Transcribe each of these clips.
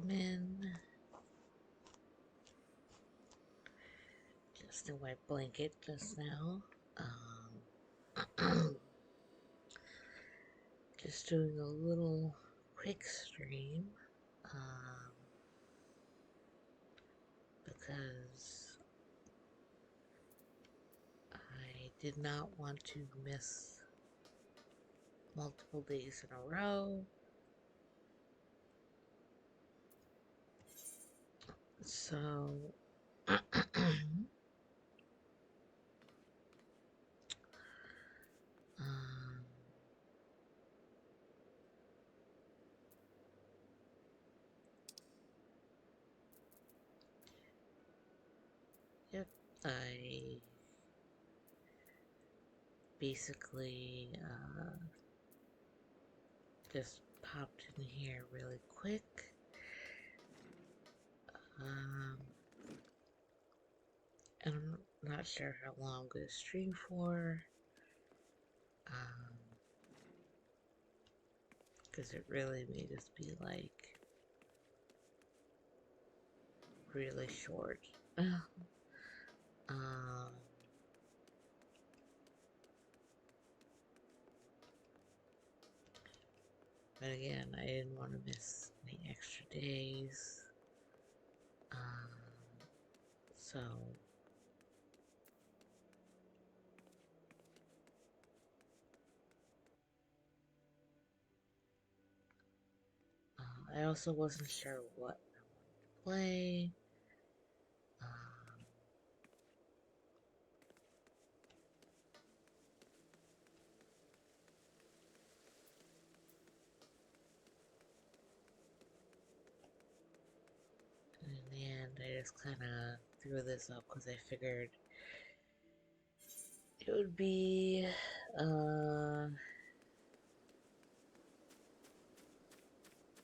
welcome in. Just in my blanket just now. Just doing a little quick stream. Because I did not want to miss multiple days in a row. So, yep, I basically just popped in here really quick. And I'm not sure how long I'm going to stream for. Because it really may just be like really short. But again, I didn't want to miss any extra days. So I also wasn't sure what I wanted to play. In the end, I just kind of threw this up because I figured it would be,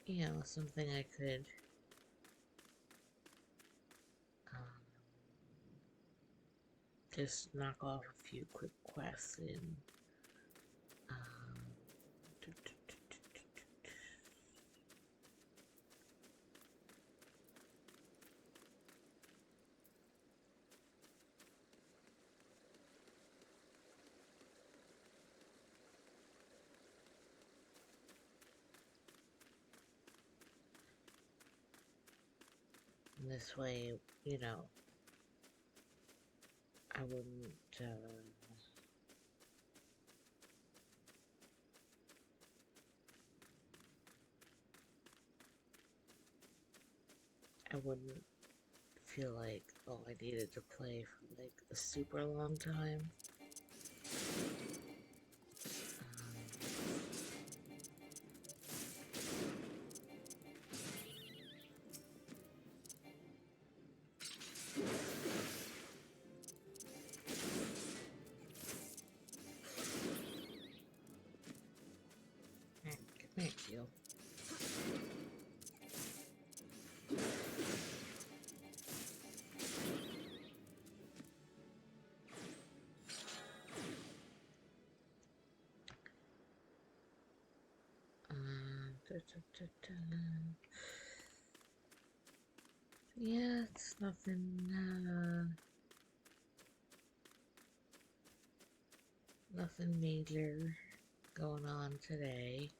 you know, something I could just knock off a few quick quests in. And this way, you know, I wouldn't, feel like, oh, I needed to play for like a super long time. Thank you. Yeah, it's nothing major going on today.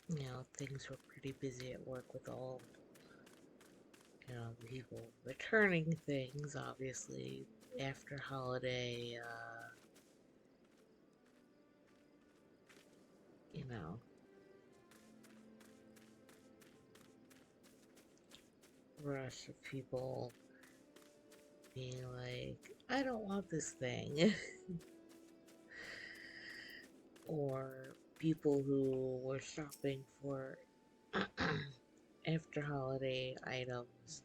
You know, things were pretty busy at work with all, you know, people returning things, obviously, after holiday, you know, rush of people being like, I don't want this thing. Or people who were shopping for after holiday items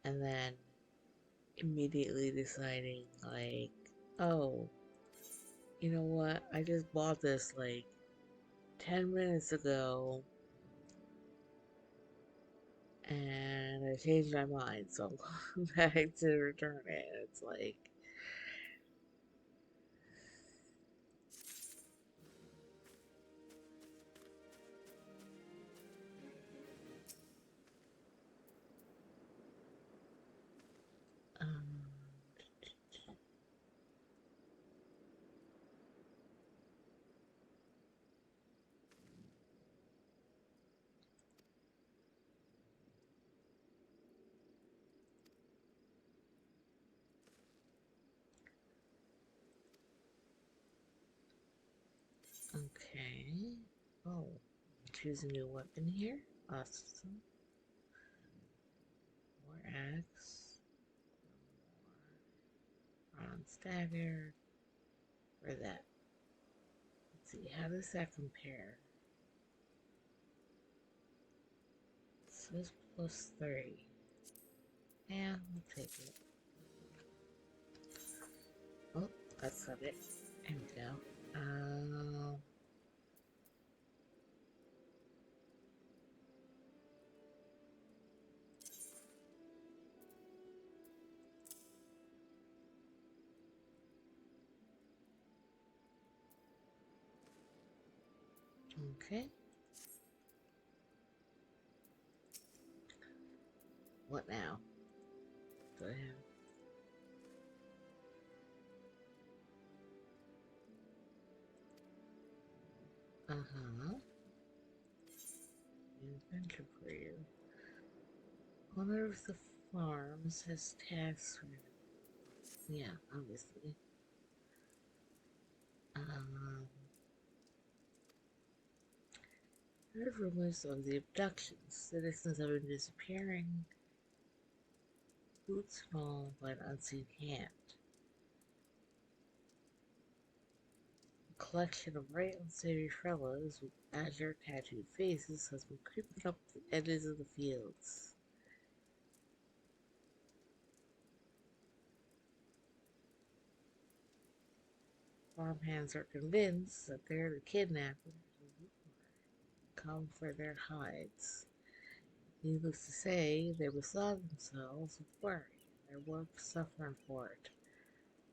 and then immediately deciding like, oh, you know what, I just bought this like 10 minutes ago and I changed my mind, so I'm going back to return it. It's like, Oh, choose a new weapon here. Awesome. More axe. More bronze dagger. Or that. Let's see, how does that compare? It says +3. Yeah, we'll take it. Oh, that's not it. There we go. Okay. What now? Do I have? Uh-huh. Adventure for you. Owner of the farms has tasks for... Yeah, obviously. Heard rumors of the abductions. Citizens have been disappearing. Boots fall by an unseen hand. A collection of bright and unsavory fellows with azure tattooed faces has been creeping up the edges of the fields. Farmhands are convinced that they're the kidnappers who come for their hides. Needless to say, they beside themselves with worry. They're worth suffering for it,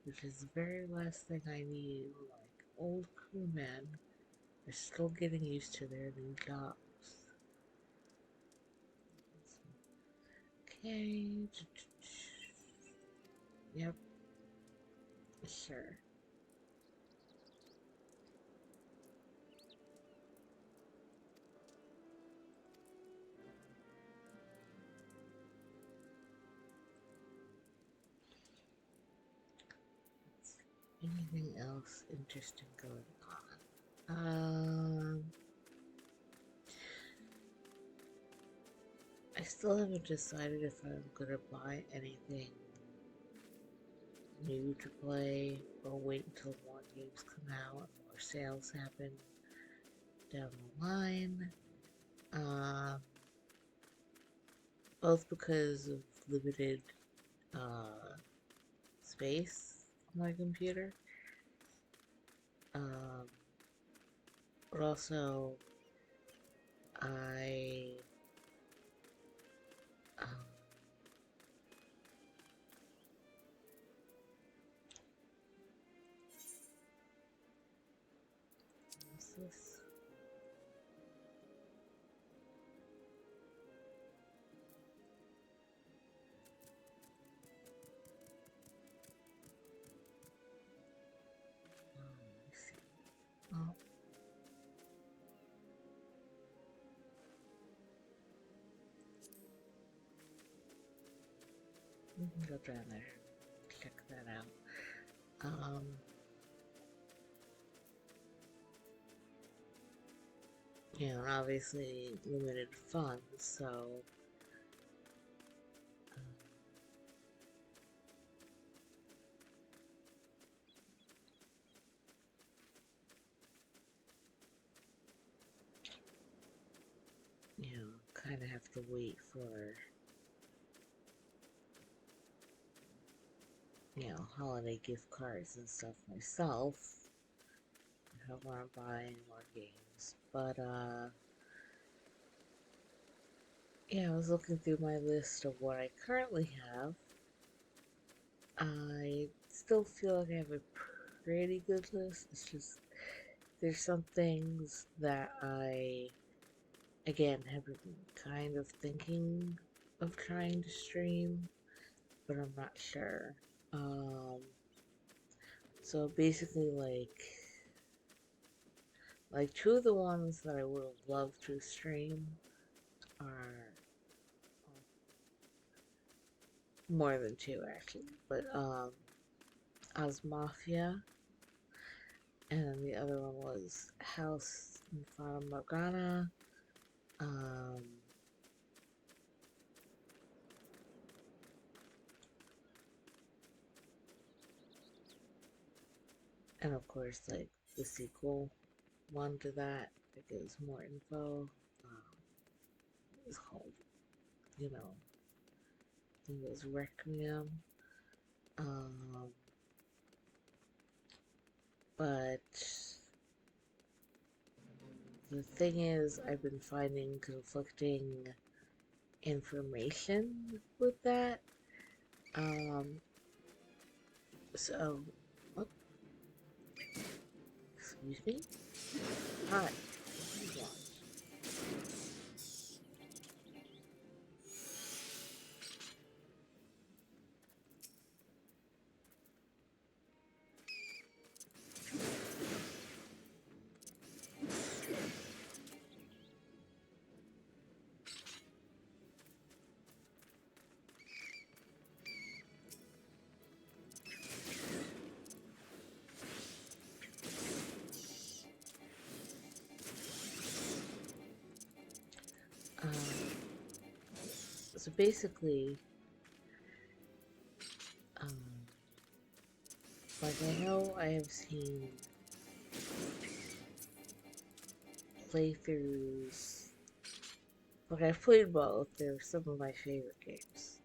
which is the very last thing I need. Like old crewmen are still getting used to their new jobs. Okay. Yep. Sure. Anything else interesting going on? I still haven't decided if I'm gonna buy anything new to play or wait until more games come out and more sales happen down the line. Um, both because of limited space on my computer, um, but also I um, what's this? Let me see. Oh, we can go down there. Check that out. You know, obviously limited funds, so you know, kind of have to wait for, you know, holiday gift cards and stuff myself if I want to buy any more games. But, yeah, I was looking through my list of what I currently have. I still feel like I have a pretty good list. It's just, there's some things that I, again, have been kind of thinking of trying to stream, but I'm not sure. Um, so basically, like two of the ones that I would have loved to stream are more than two actually, but Oz Mafia, and the other one was House and Fata Morgana. And of course, like the sequel one to that gives more info. It's called, you know, I think it was Requiem. Um, but the thing is, I've been finding conflicting information with that. Um, so, oh, excuse me? Hi. Um, so basically, um, like I know I have seen playthroughs. Like I've played both. They're some of my favorite games,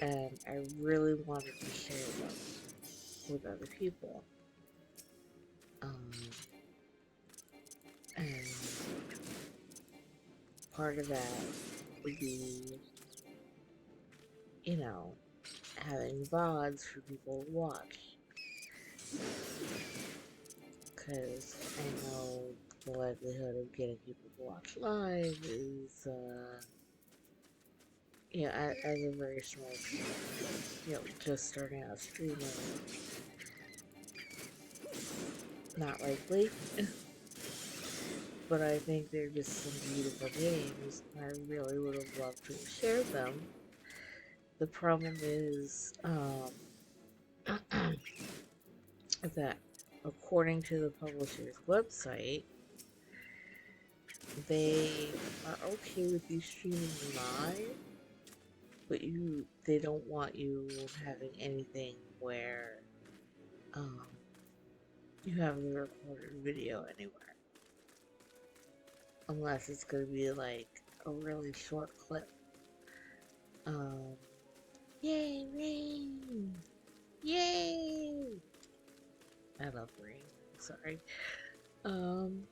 and I really wanted to share them with other people. And part of that would be, you know, having VODs for people to watch. Because I know the likelihood of getting people to watch live is, as a very small, just starting out streaming, not likely. But I think they're just some beautiful games, and I really would have loved to have shared them. The problem is, that according to the publisher's website, they are okay with you streaming live, but they don't want you having anything where um, you have the recorded video anywhere, unless it's going to be like a really short clip. Um, Yay, rain! Yay! I love rain. Sorry. Um,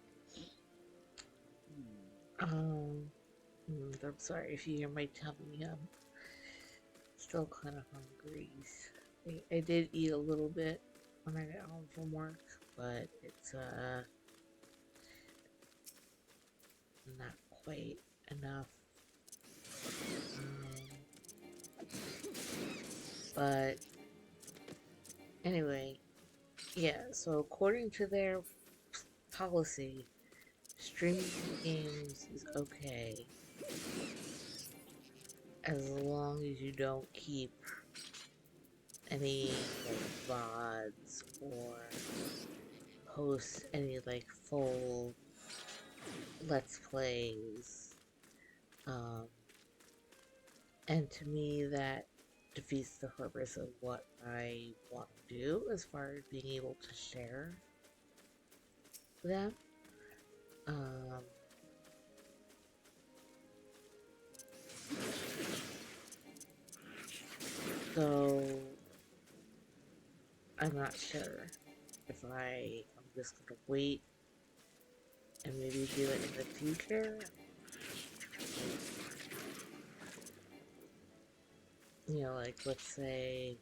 I'm sorry if you hear my tummy. I'm still kind of hungry. I did eat a little bit when I got home from work, but it's not quite enough. But anyway, yeah. So according to their policy, streaming games is okay as long as you don't keep any like VODs or post any like full Let's Plays. Um, and to me, that defeats the purpose of what I want to do as far as being able to share them. Um, so I'm not sure if I'm just gonna wait and maybe do it in the future. Like let's say,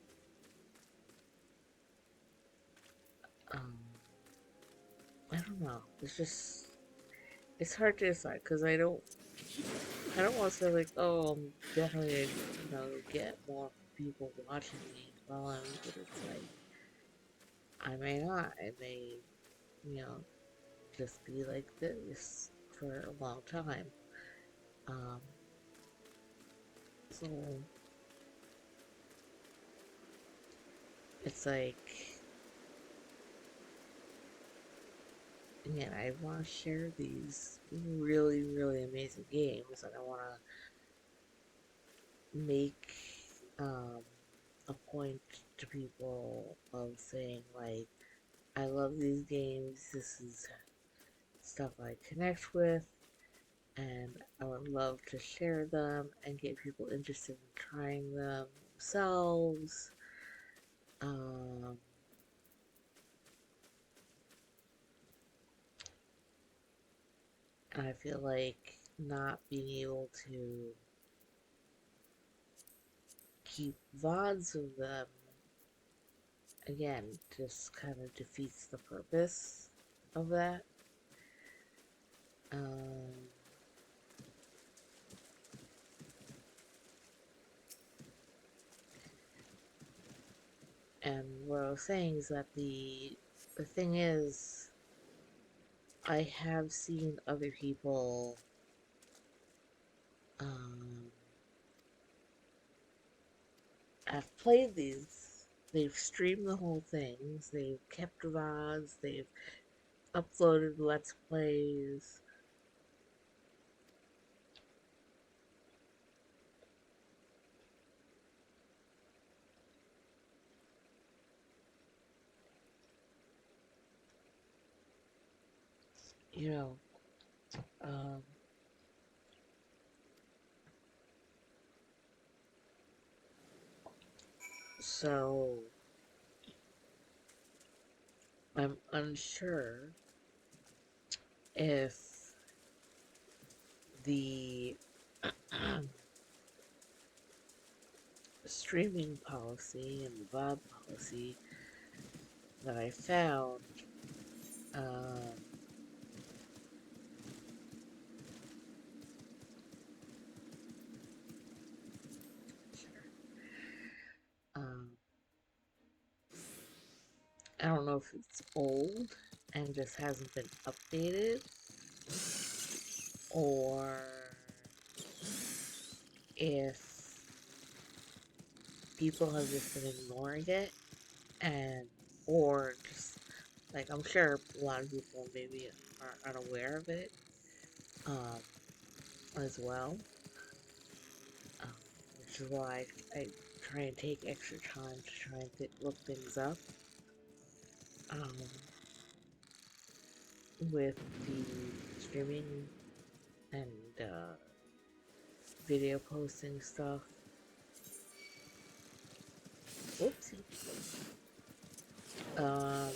um, I don't know. It's hard to decide because I don't want to say like, oh, I'm definitely get more people watching me while I'm, but it's like I may not. I may, you know, just be like this for a long time. Um, so it's like again, I want to share these really, really amazing games, and I want to make um, a point to people of saying, like, I love these games, this is stuff I connect with, and I would love to share them and get people interested in trying them themselves. Um, and I feel like not being able to keep VODs of them, again, just kind of defeats the purpose of that. Um, and what I was saying is that the thing is, I have seen other people um, have played these. They've streamed the whole things. They've kept VODs. They've uploaded Let's Plays. You know, um, so I'm unsure if the streaming policy and the VOD policy that I found um, sure. Um, I don't know if it's old and just hasn't been updated, or if people have just been ignoring it, and or just like I'm sure a lot of people maybe are unaware of it um, as well, um, which is why I try and take extra time to try and look things up um, with the streaming and video posting stuff. Whoopsie. Um,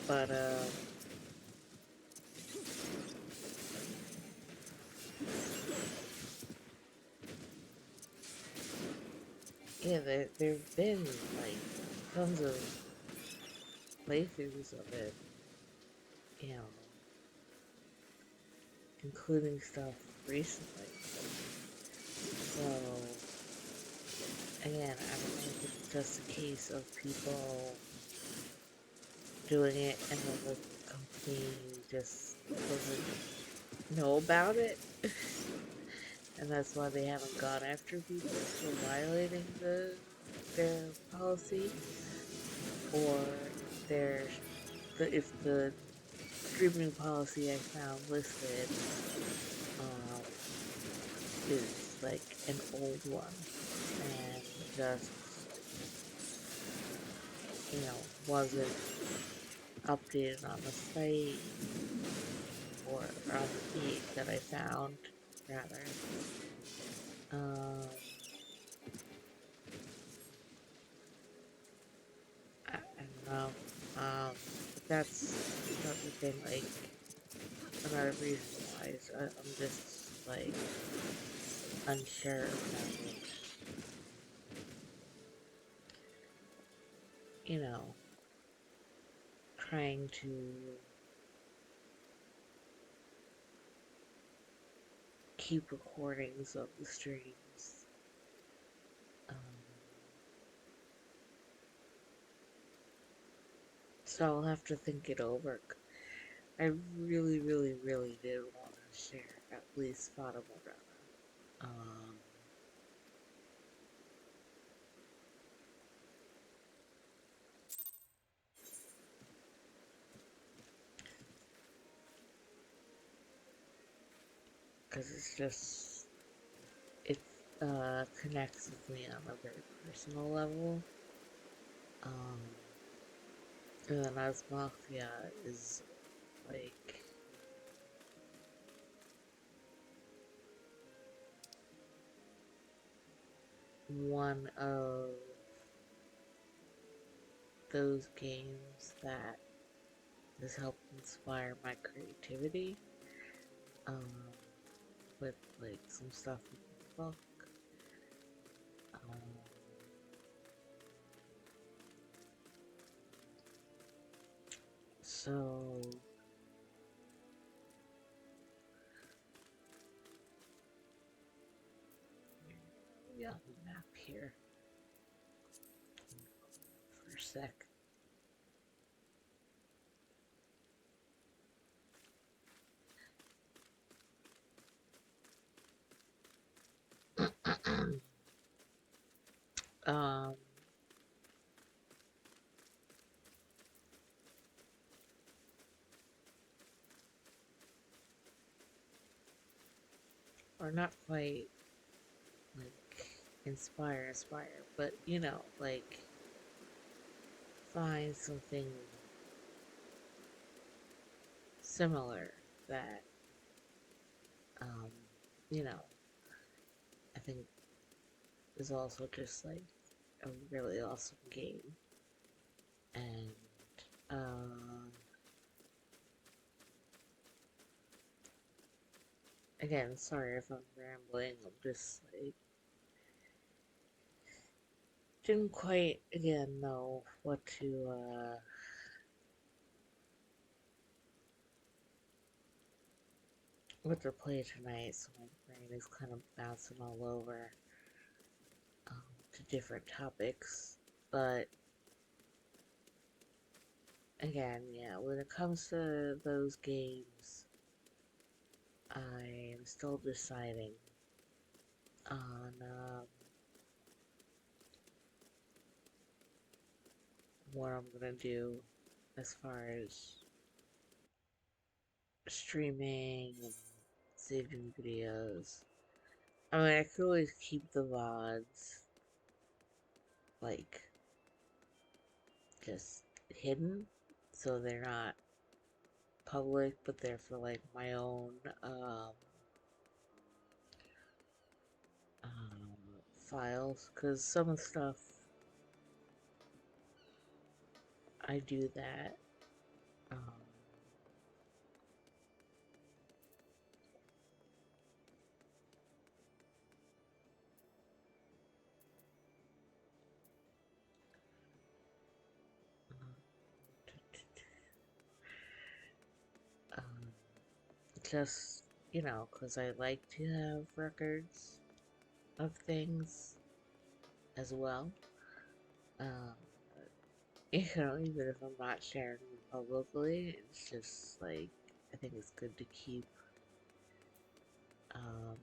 but yeah, there've been like tons of playthroughs of it, you know, including stuff recently. So again, I don't know if it's just a case of people doing it and then the company just doesn't know about it, and that's why they haven't gone after people for violating their policy, or their if the streaming policy I found listed um, is like an old one and just wasn't updated on the site or on the page that I found rather. Um, I don't know. But that's another thing, like another reason why I'm just like unsure about it. You know, trying to keep recordings of the streams. Um, so I'll have to think it over. I really, really, really did want to share at least Fata Morgana. Um, because it connects with me on a very personal level. Um, and then as Mafia is like one of those games that has helped inspire my creativity. Um, with like some stuff in the book. Um, so yeah, the map here for a sec. um, or not quite like inspire, but you know, like find something similar that, um, you know, I think is also just like a really awesome game. And, again, sorry if I'm rambling, I'm just like, didn't quite, again, know what to play tonight, so my brain is kind of bouncing all over, to different topics. But again, yeah, when it comes to those games, I am still deciding on what I'm gonna do as far as streaming and saving videos. I mean, I could always keep the VODs like just hidden, so they're not public, but they're for like my own files. Because some of the stuff I do that. Um, just, you know, because I like to have records of things as well. Um, you know, even if I'm not sharing them publicly, it's just like, I think it's good to keep um,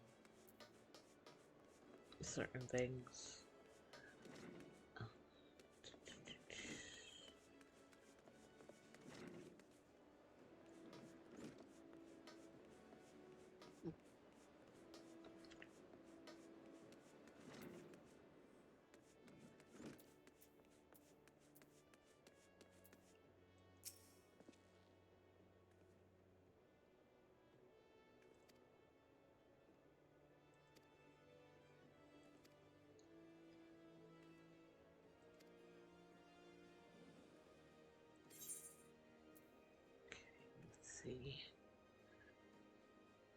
certain things. Um, let's see.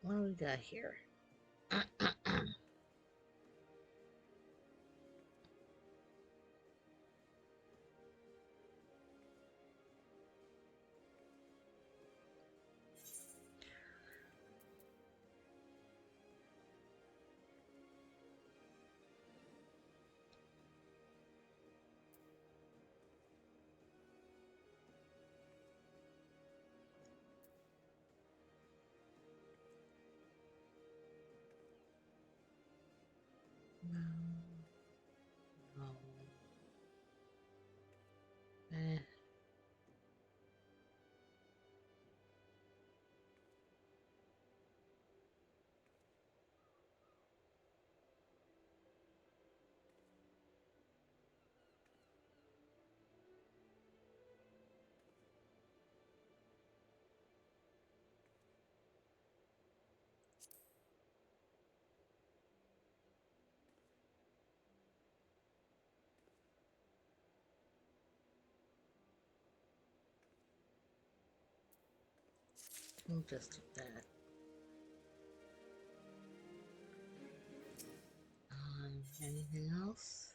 What do we got here? We'll just do that. Anything else?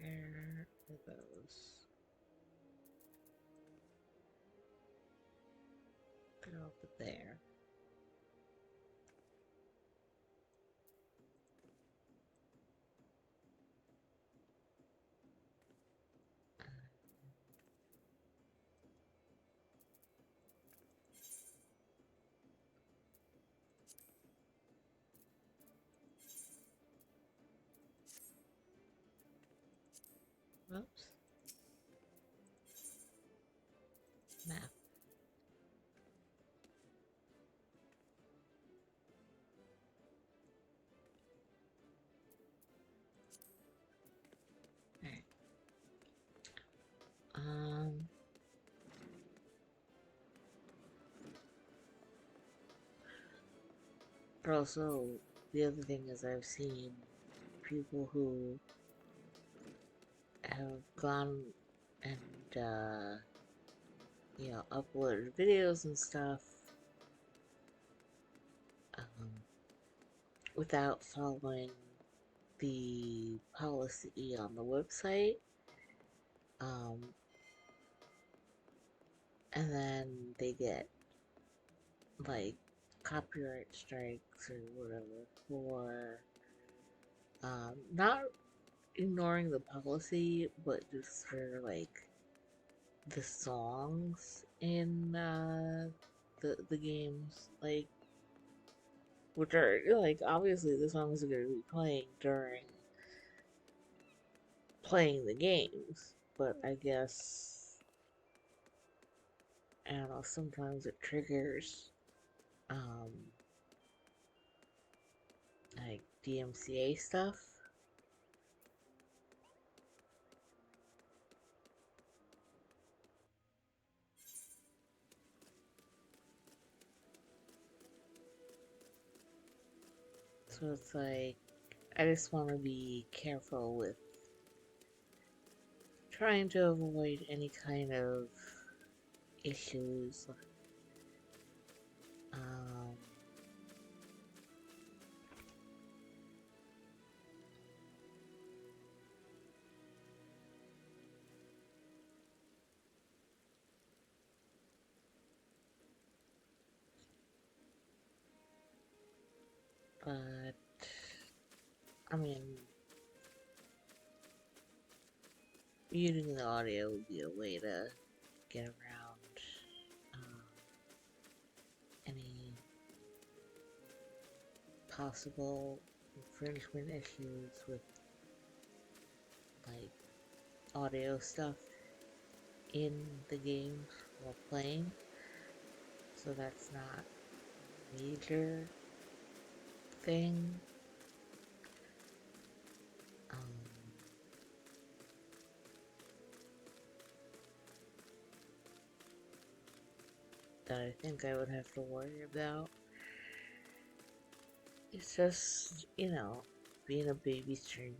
Where are those? They're over there. Whoops. Map. Alright. But also, the other thing is I've seen people who have gone and, uploaded videos and stuff, without following the policy on the website, and then they get, like, copyright strikes or whatever for, not ignoring the policy, but just for, like, the songs in, the games, like, which are, like, obviously the songs are going to be playing during playing the games, but I guess, I don't know, sometimes it triggers, like, DMCA stuff. So it's like, I just want to be careful with trying to avoid any kind of issues. Um, but, I mean, muting the audio would be a way to get around any possible infringement issues with, like, audio stuff in the game while playing. So that's not a major thing. That I think I would have to worry about. It's just, being a baby streamer,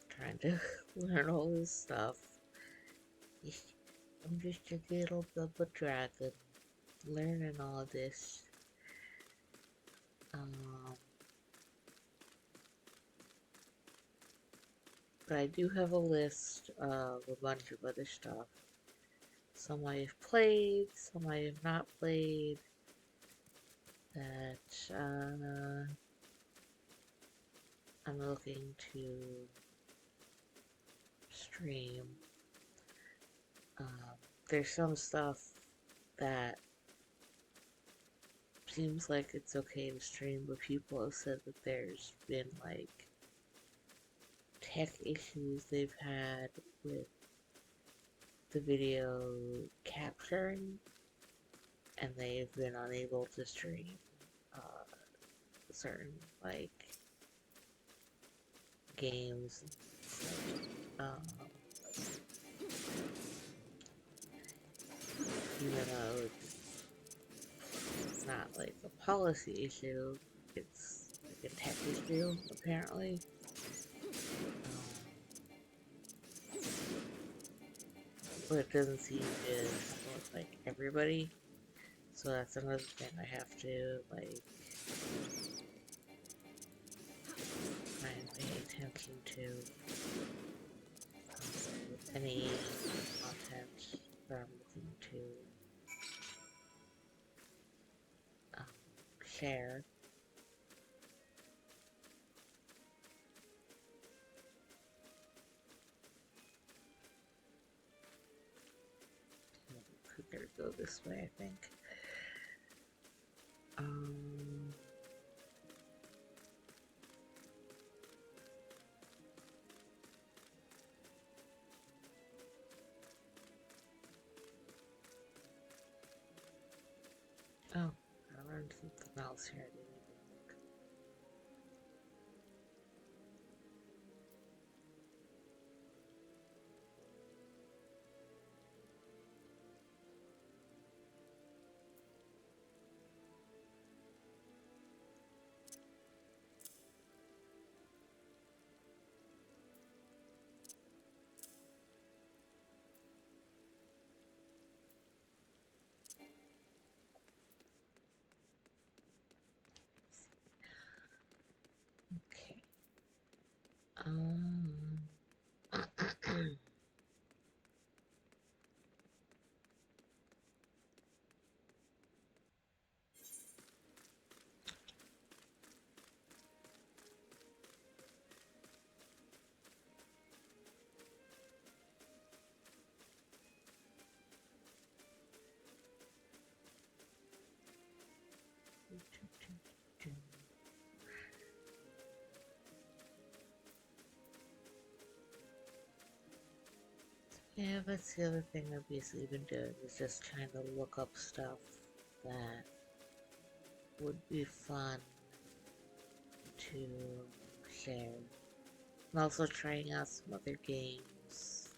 trying to learn all this stuff. I'm just a little bubba dragon, learning all this. But I do have a list of a bunch of other stuff. Some I have played, some I have not played, that I'm looking to stream. There's some stuff that seems like it's okay to stream, but people have said that there's been, like, tech issues they've had with the video capturing, and they've been unable to stream certain like games. Um, Even though it's not like a policy issue, it's like a tech issue apparently. But it doesn't seem to support like everybody. So that's another thing I have to like try and pay attention to with any content that I'm looking to um, share. Could there go this way, I think. Um, oh, I learned something else here. Okay. Yeah, that's the other thing I've basically been doing is just trying to look up stuff that would be fun to share. I'm also trying out some other games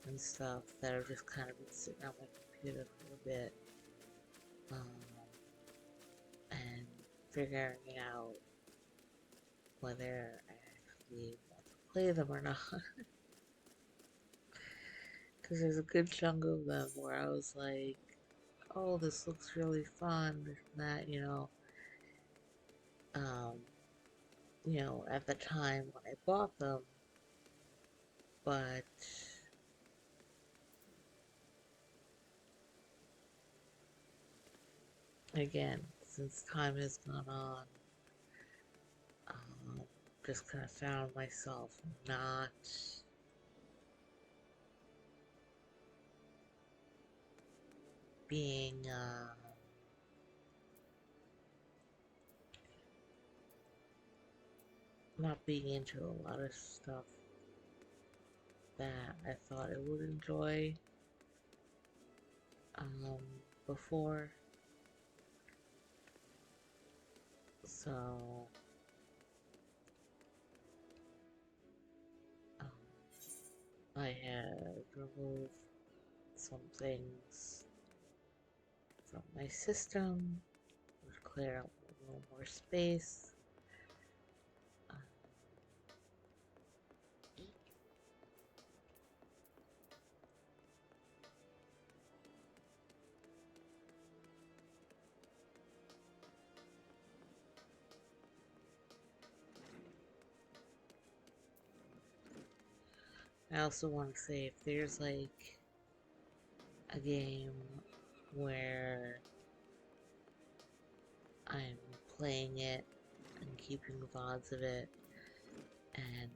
and stuff that have just kind of been sitting on my computer for a bit. And figuring out whether I actually want to play them or not. Because there's a good chunk of them where I was like, oh, this looks really fun, this and that, um, at the time when I bought them, but again, since time has gone on, um, just kind of found myself being, not being into a lot of stuff that I thought I would enjoy, um, before. So, um, I had removed some things from my system, which cleared out a little more space. I also want to say if there's like a game where I'm playing it and keeping VODs of it, and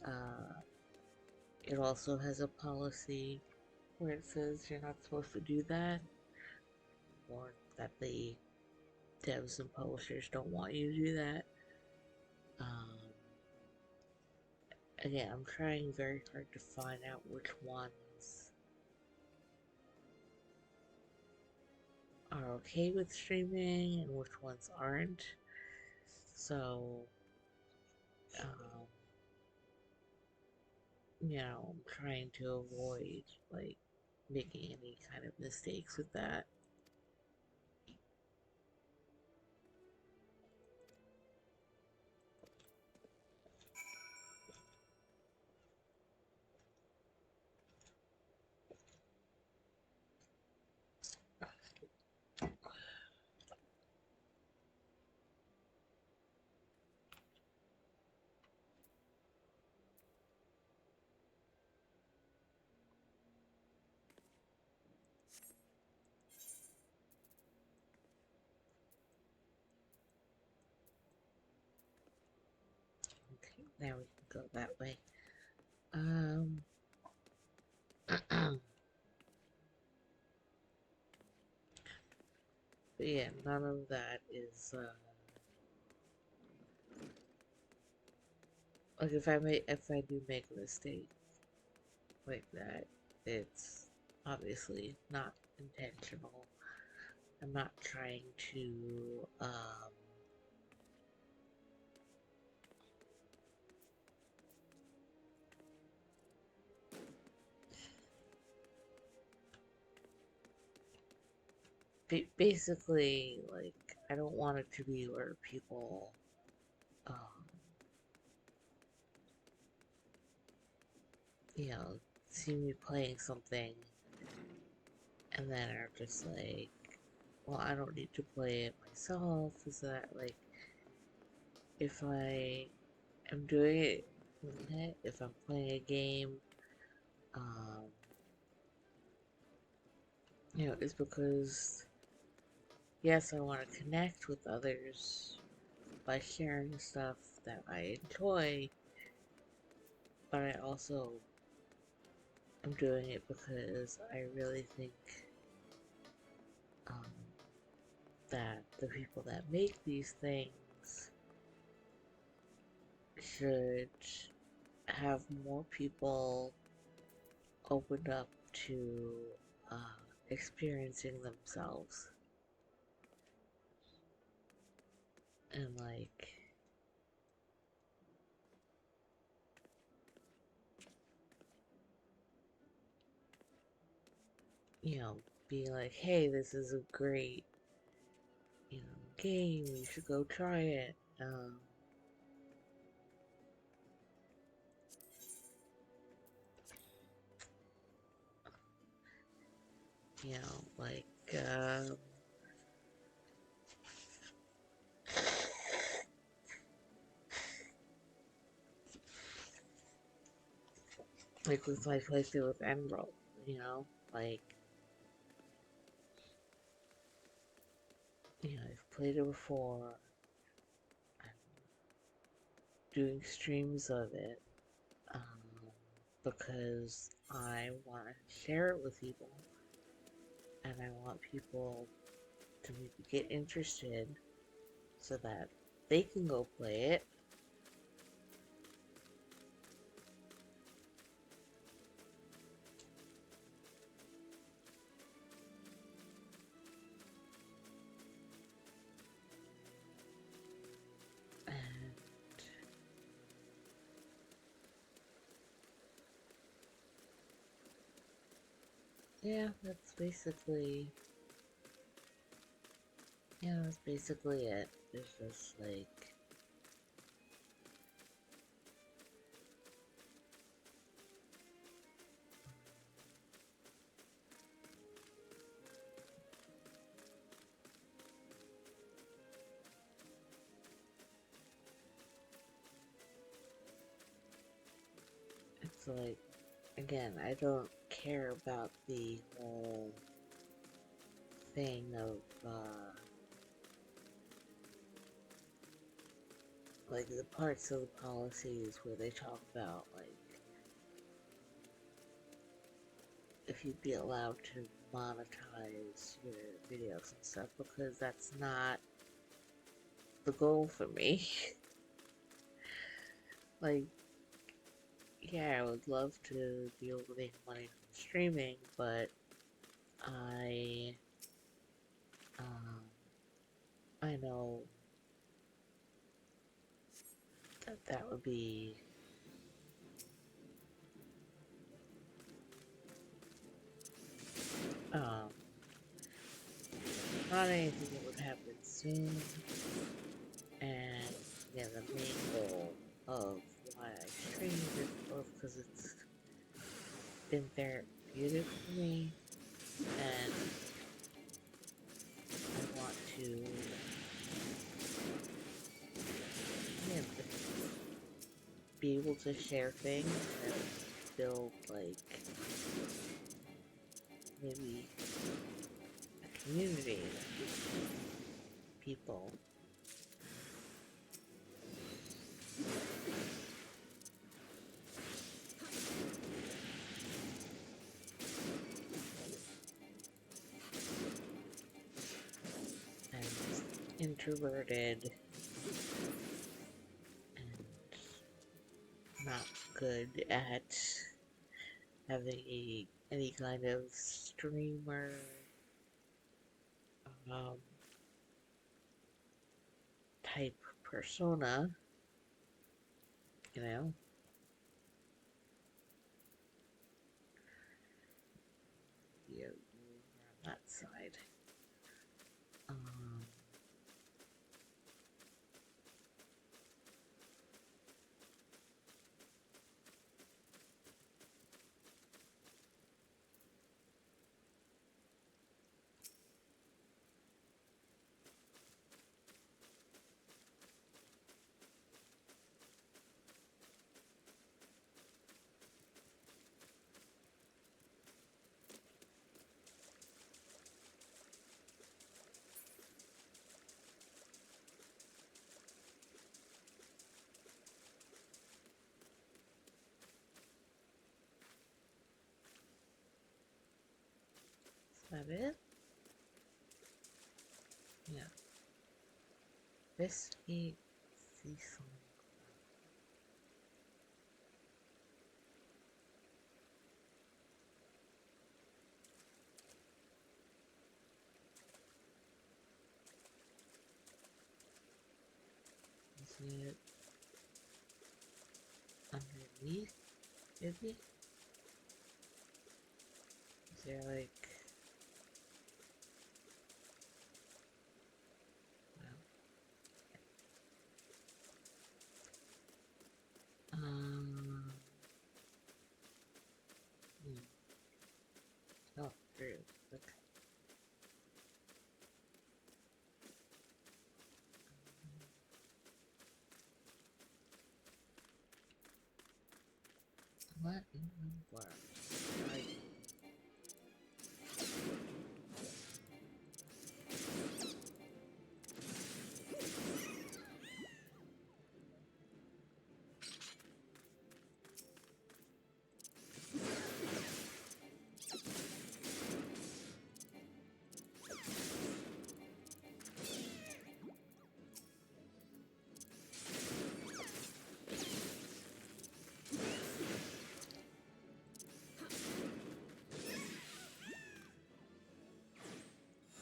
uh, it also has a policy where it says you're not supposed to do that, or that the devs and publishers don't want you to do that. Um, Again, I'm trying very hard to find out which ones are okay with streaming and which ones aren't. So, um, I'm trying to avoid like making any kind of mistakes with that. Okay, now we can go that way. Um, but yeah, none of that is like if I do make a mistake like that, it's obviously not intentional. I'm not trying to basically like I don't want it to be where people um you know see me playing something and then are just like, well, I don't need to play it myself. Is that like if I am doing it with it, if I'm playing a game, um, it's because yes, I want to connect with others by sharing stuff that I enjoy, but I also am doing it because I really think um, that the people that make these things should have more people opened up to uh, experiencing themselves and like being like, hey, this is a great game, you should go try it. You know like like with my playthrough with Emerald, like I've played it before. I'm doing streams of it because I want to share it with people and I want people to maybe get interested so that they can go play it. And yeah, that's basically it. It's just like it's like again, I don't care about the whole thing of like the parts of the policies where they talk about like if you'd be allowed to monetize your videos and stuff because that's not the goal for me. Like, yeah, I would love to be able to make money from streaming, but I Um, I know that that would be um, not anything that would happen soon. And yeah, the main goal of why I stream is both because it's been therapeutic for me, and I want to, yeah, just be able to share things and build like maybe a community of people. I'm introverted and not good at having any kind of streamer um, type persona, you know. You on that side. Um, is that it? Yeah. Investigate sea song. Is it underneath? Maybe? Is there like, well, um, hmm. Oh, true. Okay. What in the world? Like,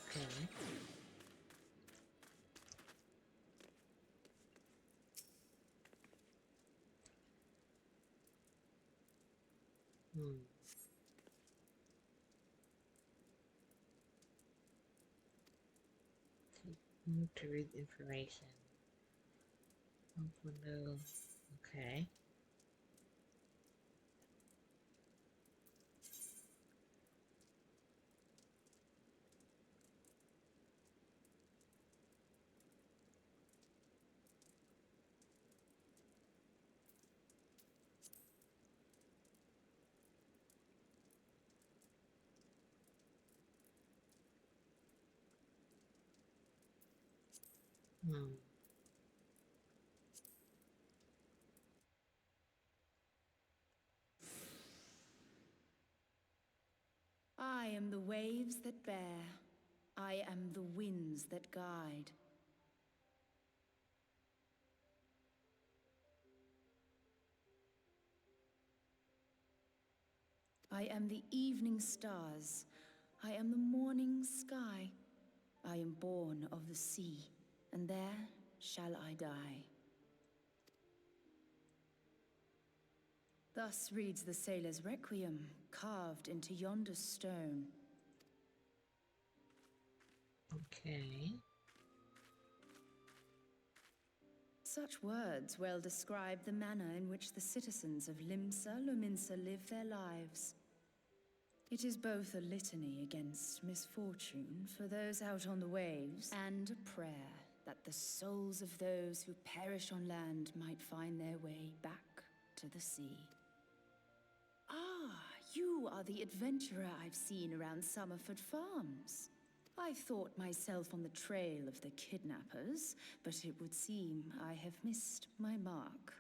okay. Hmm. Need to read information. Help window. Okay. Hmm. I am the waves that bear. I am the winds that guide. I am the evening stars. I am the morning sky. I am born of the sea, and there shall I die. Thus reads the sailor's requiem, carved into yonder stone. Okay. Such words well describe the manner in which the citizens of Limsa Lominsa live their lives. It is both a litany against misfortune for those out on the waves, and a prayer that the souls of those who perish on land might find their way back to the sea. Ah, you are the adventurer I've seen around Summerford Farms. I thought myself on the trail of the kidnappers, but it would seem I have missed my mark.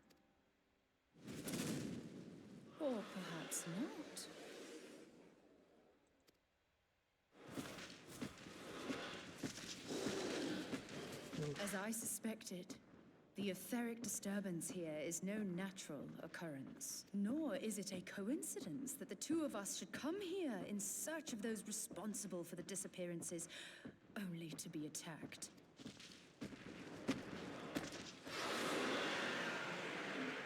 Or perhaps not. As I suspected, the etheric disturbance here is no natural occurrence. Nor is it a coincidence that the two of us should come here in search of those responsible for the disappearances, only to be attacked.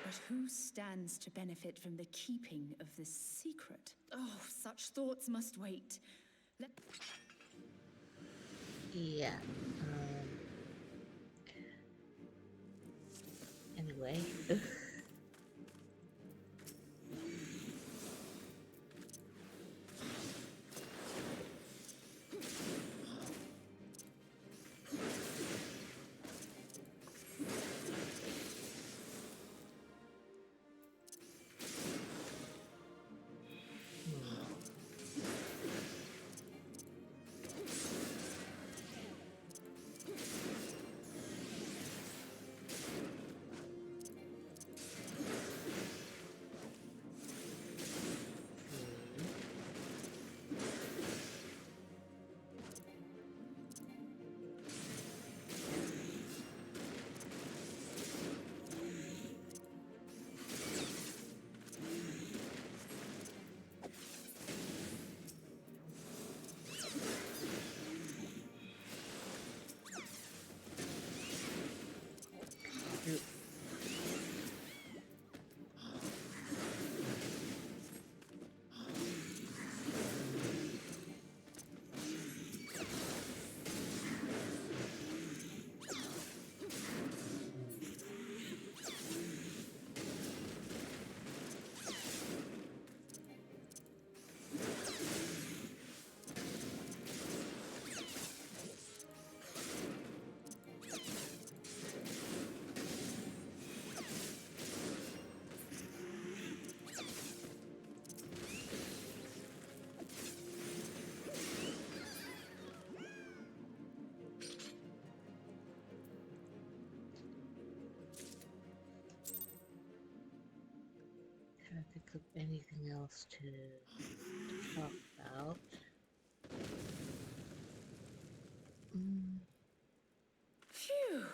But who stands to benefit from the keeping of this secret? Oh, such thoughts must wait. Yeah. Anyway. Trying to think of anything else to talk about. Phew!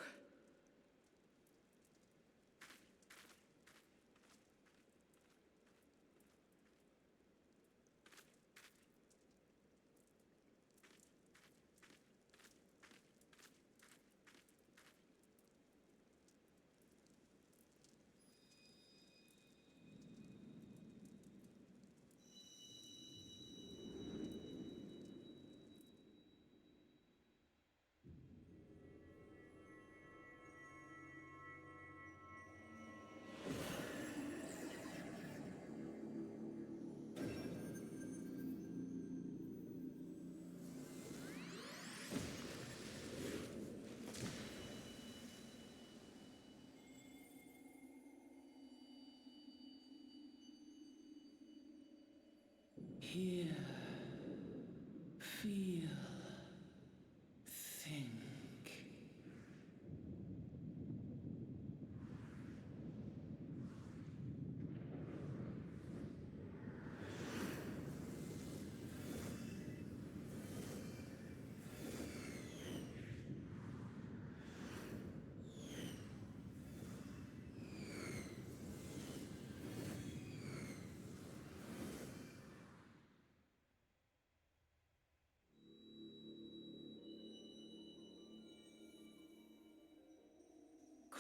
Hear, feel, think.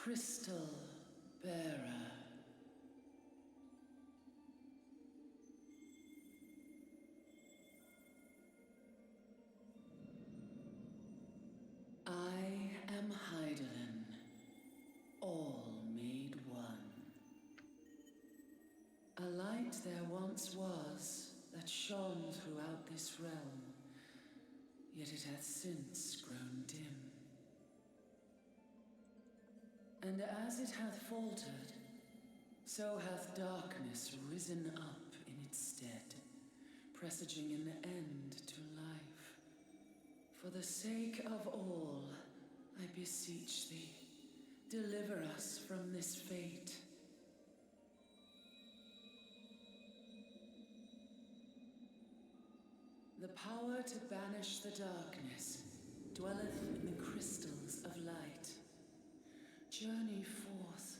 Crystal Bearer. I am Hydaelyn, all made one. A light there once was that shone throughout this realm, yet it hath since grown dim. And as it hath faltered, so hath darkness risen up in its stead, presaging an end to life. For the sake of all, I beseech thee, deliver us from this fate. The power to banish the darkness dwelleth in the crystals of light. Journey forth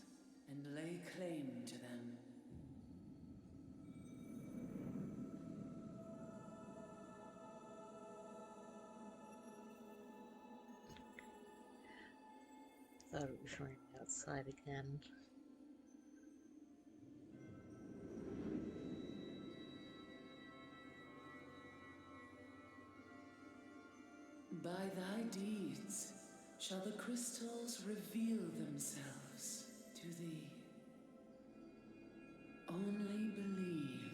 and lay claim to them. Thought it was raining outside again. By thy deeds shall the crystals reveal themselves to thee. Only believe,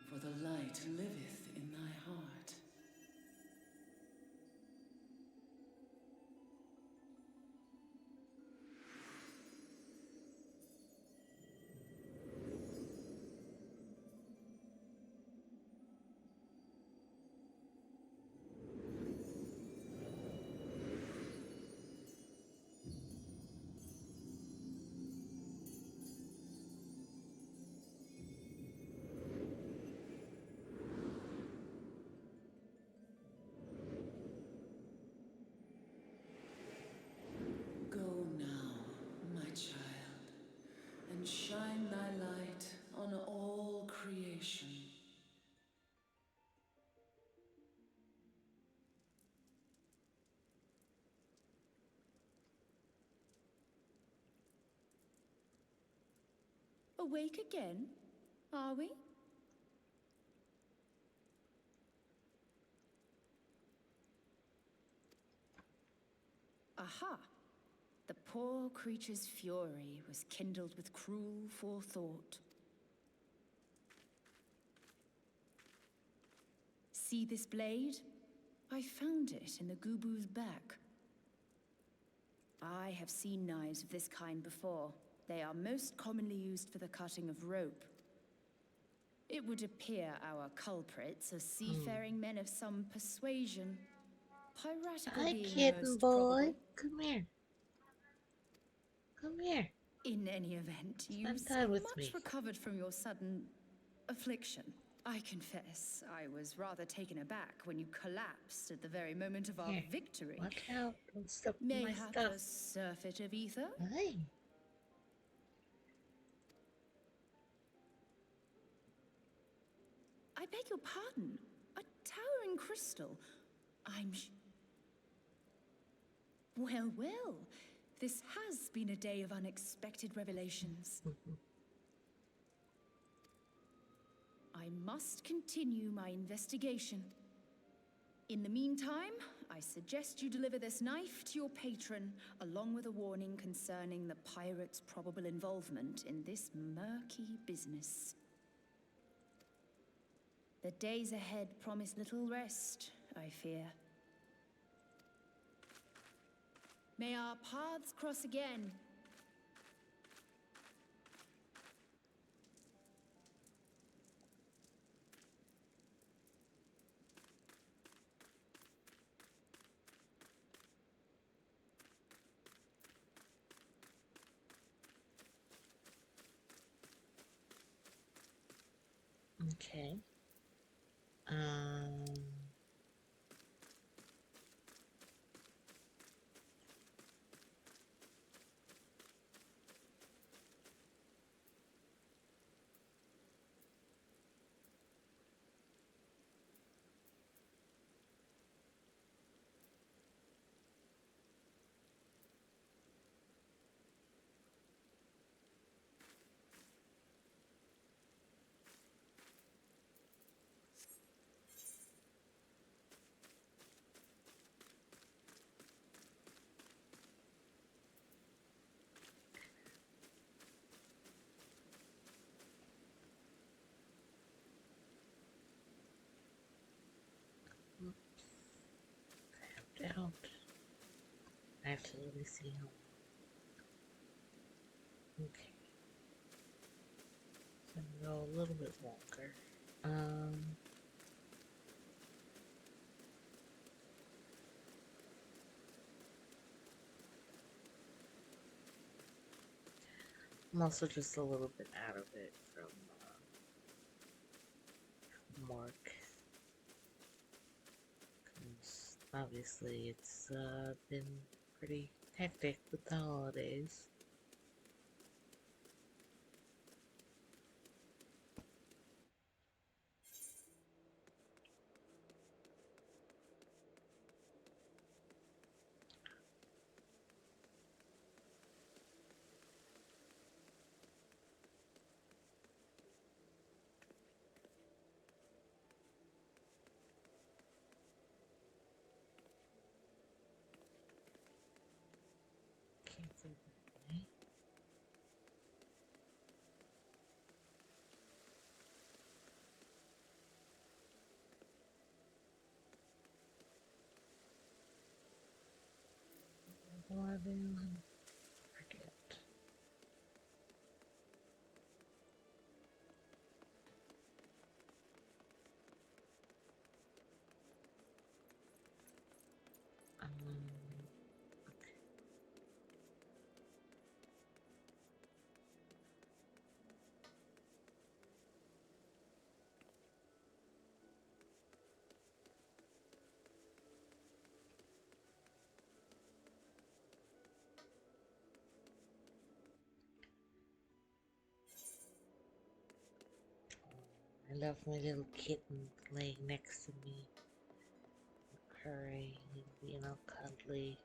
for the light liveth in thy heart. Go now, my child, and shine thy light on all creation. Awake again, are we? Aha! The poor creature's fury was kindled with cruel forethought. See this blade? I found it in the Gubu's back. I have seen knives of this kind before. They are most commonly used for the cutting of rope. It would appear our culprits are seafaring men of some persuasion. Piratical Hi, being kitten most boy. probable. Come here. Come here. In any event, you Spend seem time with much me. recovered from your sudden affliction. I confess, I was rather taken aback when you collapsed at the very moment of our Here. victory. Watch out. Don't step on my Mayhap stuff. a surfeit of ether? Hi. I beg your pardon. A towering crystal. Well, well. This has been a day of unexpected revelations. I must continue my investigation. In the meantime, I suggest you deliver this knife to your patron, along with a warning concerning the pirate's probable involvement in this murky business. The days ahead promise little rest, I fear. May our paths cross again. Okay. Actually, let me see how. Okay, so I'm gonna go a little bit longer. I'm also just a little bit out of it from Mark, because obviously it's been pretty hectic with the holidays. Can't think of it. Forget. Okay. I love my little kitten laying next to me, purring and being all cuddly.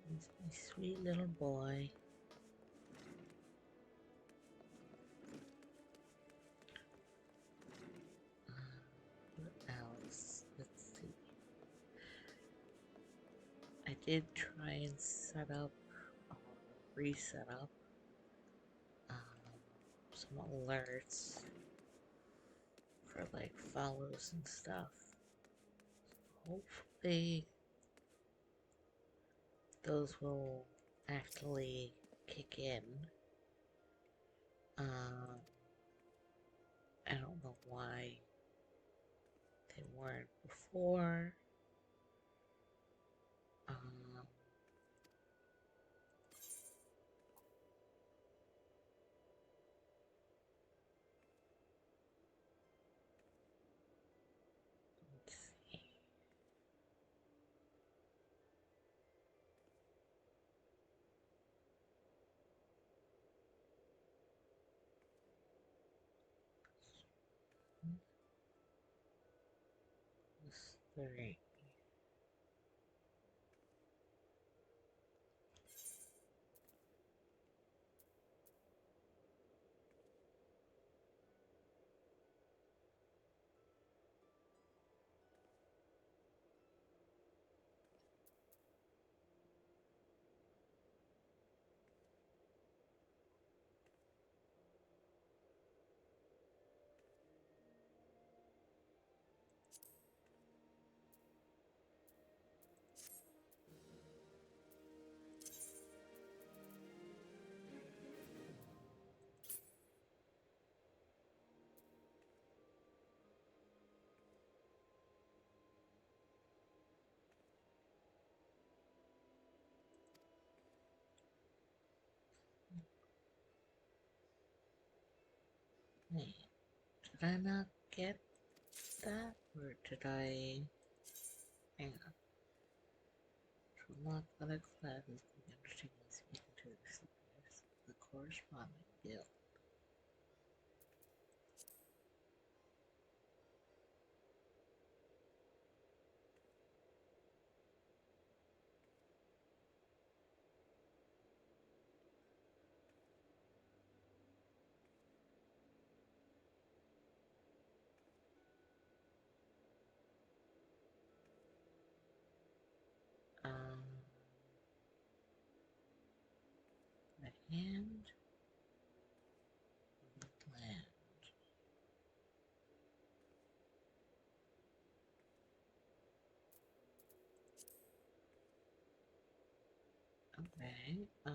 He's my sweet little boy. What else? Let's see. I did try and set up, reset up some alerts for like follows and stuff. Hopefully those will actually kick in. I don't know why they weren't before. Let's see. This 3. Wait, did I not get that? Or did I... Hang on. To unlock other classes, the undertaking speaking to the suppliers of the corresponding guild. The hand, the plan. Okay. Oh,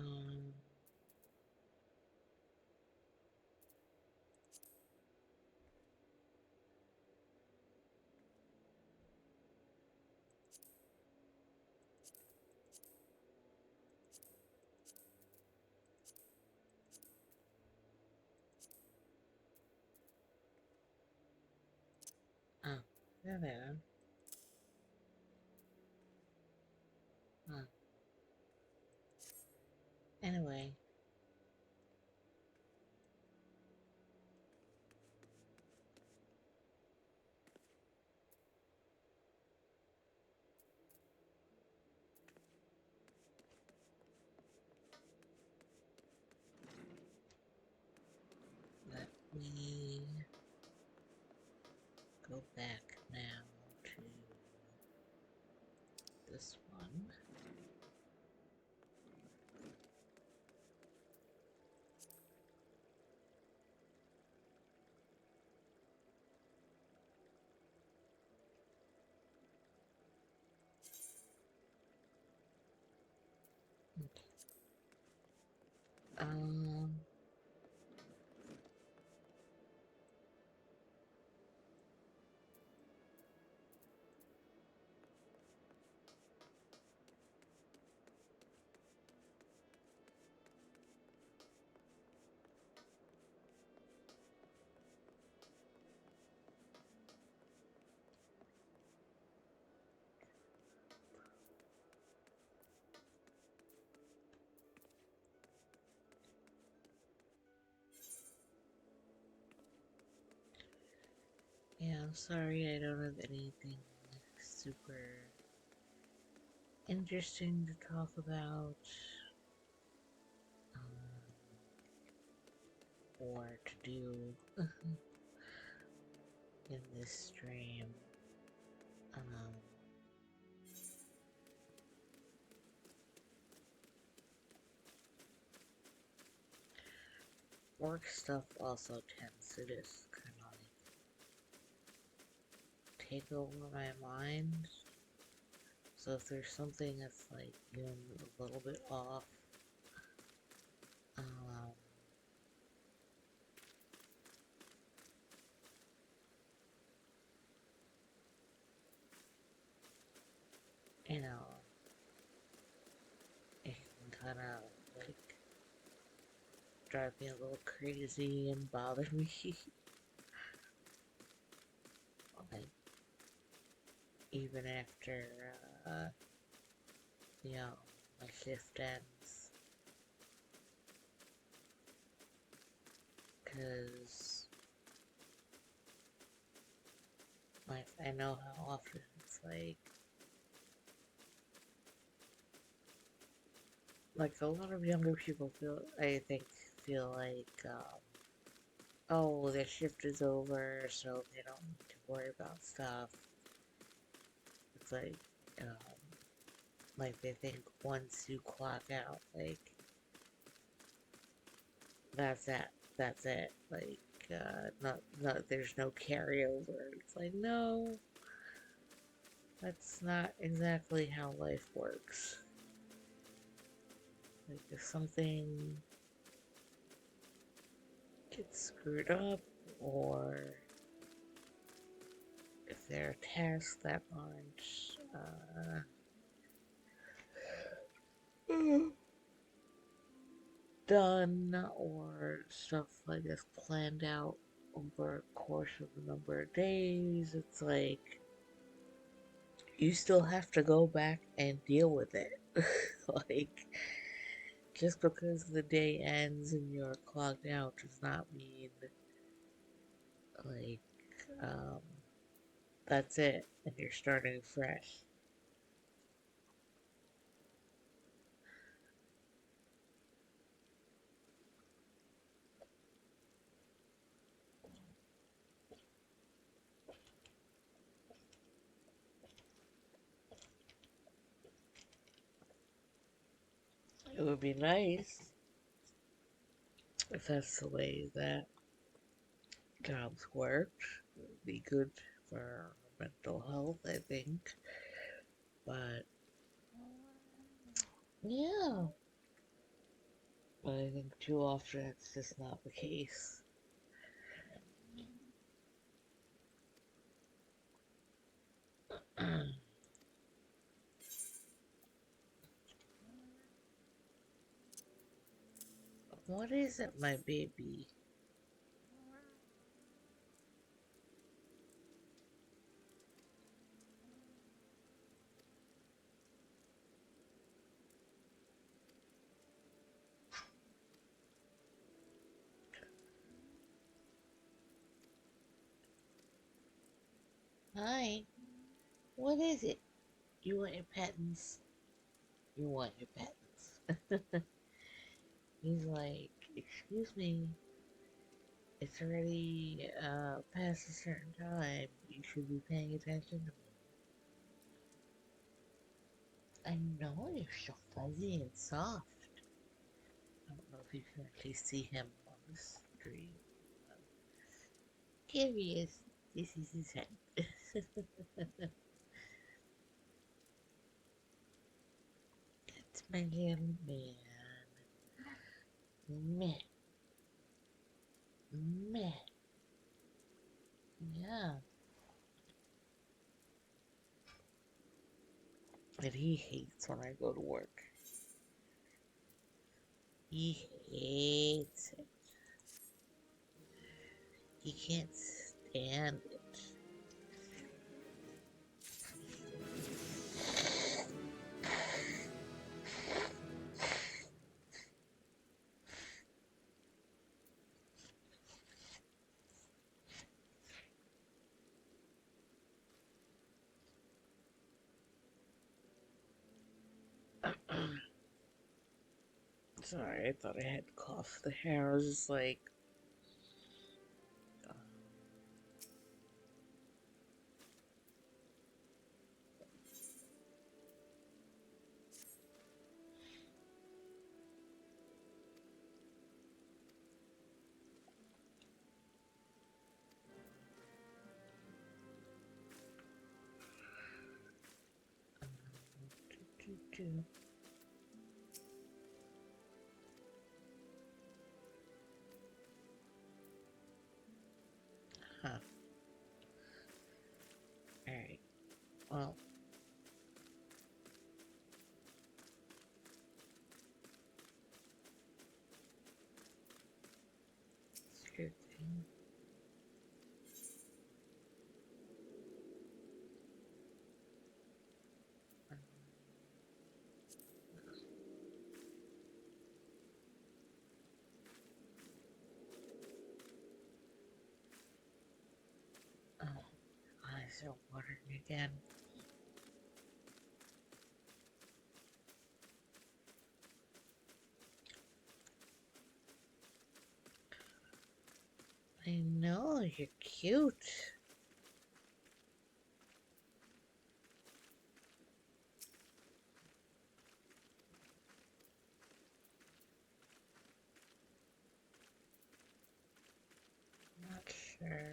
there. Huh. Anyway, let me go back now to this one. Okay. Um, yeah, I'm sorry I don't have anything super interesting to talk about. Um, or to do in this stream. Um, Work stuff also tends to just kind of like take over my mind. So if there's something that's like even a little bit off, um, you know, it can kind of like drive me a little crazy and bother me. Like even after, uh, you know, my shift ends, because like I know how often it's like a lot of younger people feel, I think, feel like, oh, their shift is over, so they don't need to worry about stuff. It's like they think once you clock out, like, that's it, that's it. Like, there's no carryover. It's like, no, that's not exactly how life works. Like, if something gets screwed up, or if there are tasks that aren't done, or stuff like this planned out over a course of a number of days, it's like you still have to go back and deal with it. Like, just because the day ends and you're clocked out does not mean like um that's it and you're starting fresh. It would be nice if that's the way that jobs worked. It would be good for mental health, I think. But yeah. But I think too often it's just not the case. What is it, my baby? Hi. What is it? You want your patents? You want your patents. He's like, excuse me, it's already past a certain time. You should be paying attention to me. I know you're so fuzzy and soft. I don't know if you can actually see him on the screen. Here he is. This is his head. That's my little man. Meh. Meh. Yeah. And he hates when I go to work. He hates it. He can't stand it. Sorry, I thought I had cough. The hair was just like. Huh. Alright. Well. Screw thing. Oh, eyes are watering again. I know, you're cute. Not sure.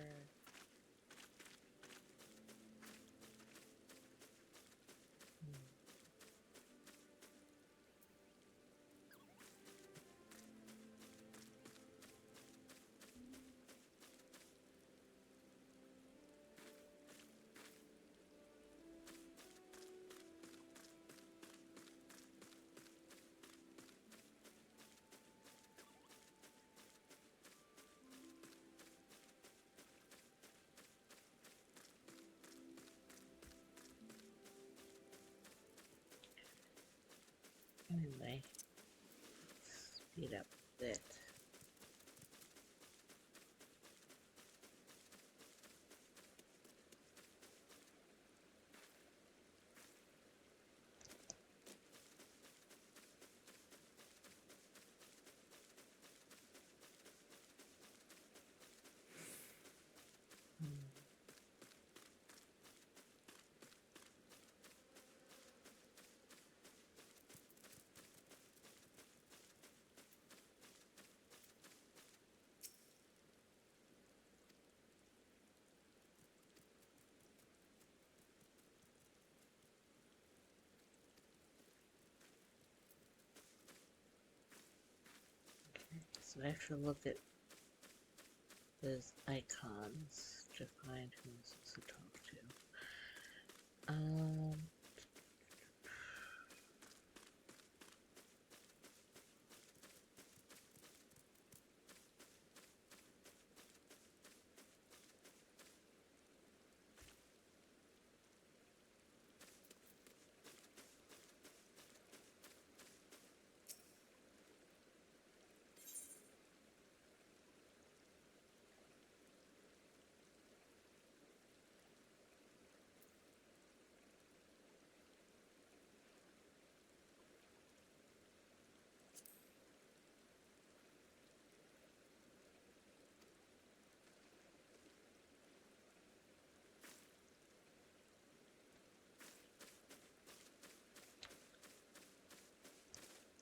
Anyway, speed up a bit. So I have to look at those icons to find who I'm supposed to talk to.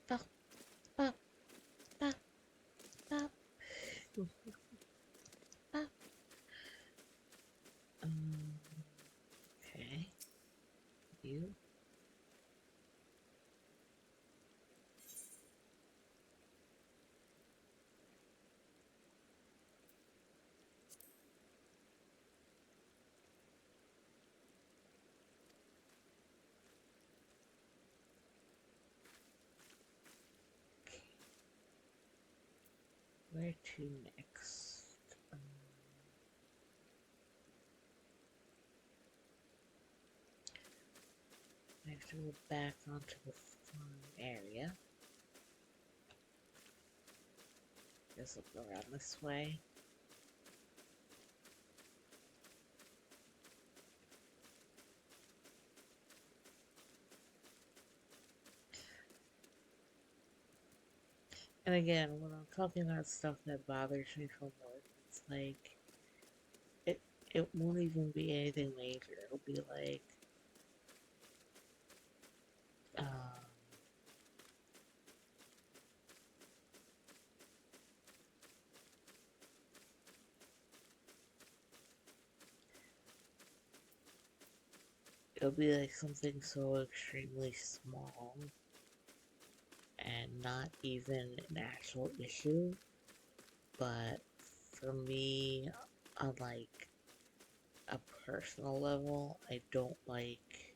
Bop, bop, bop, bop, bop. Okay. You. Okay. Where to next? I have to go back onto the farm area. Just look around this way. And again, when I'm talking about stuff that bothers me from work, it's like it won't even be anything major. It'll be like um, it'll be like something so extremely small and not even an actual issue. But for me, on like a personal level, I don't like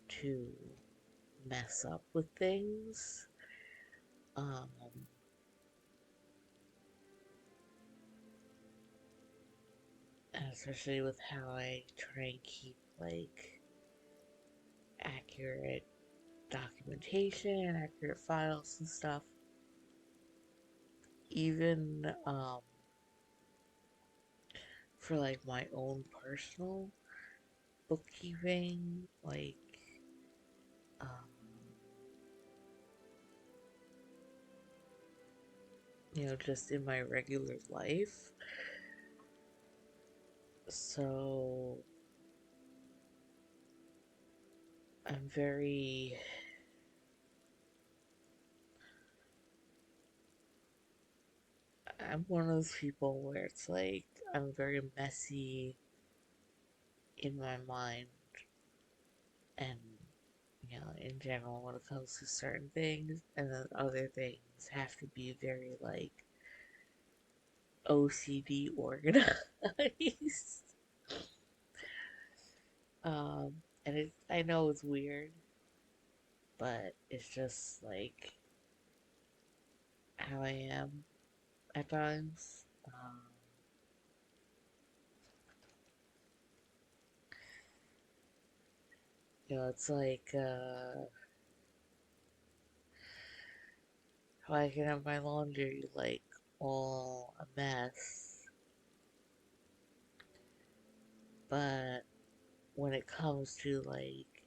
to mess up with things. Um, and especially with how I try and keep like accurate documentation, accurate files and stuff. Even for like my own personal bookkeeping, like um, just in my regular life. So I'm very I'm one of those people where it's like I'm very messy in my mind and in general when it comes to certain things, and then other things have to be very like OCD organized. And I know it's weird, but it's just like how I am at times. It's like how I can have my laundry like all a mess, but when it comes to like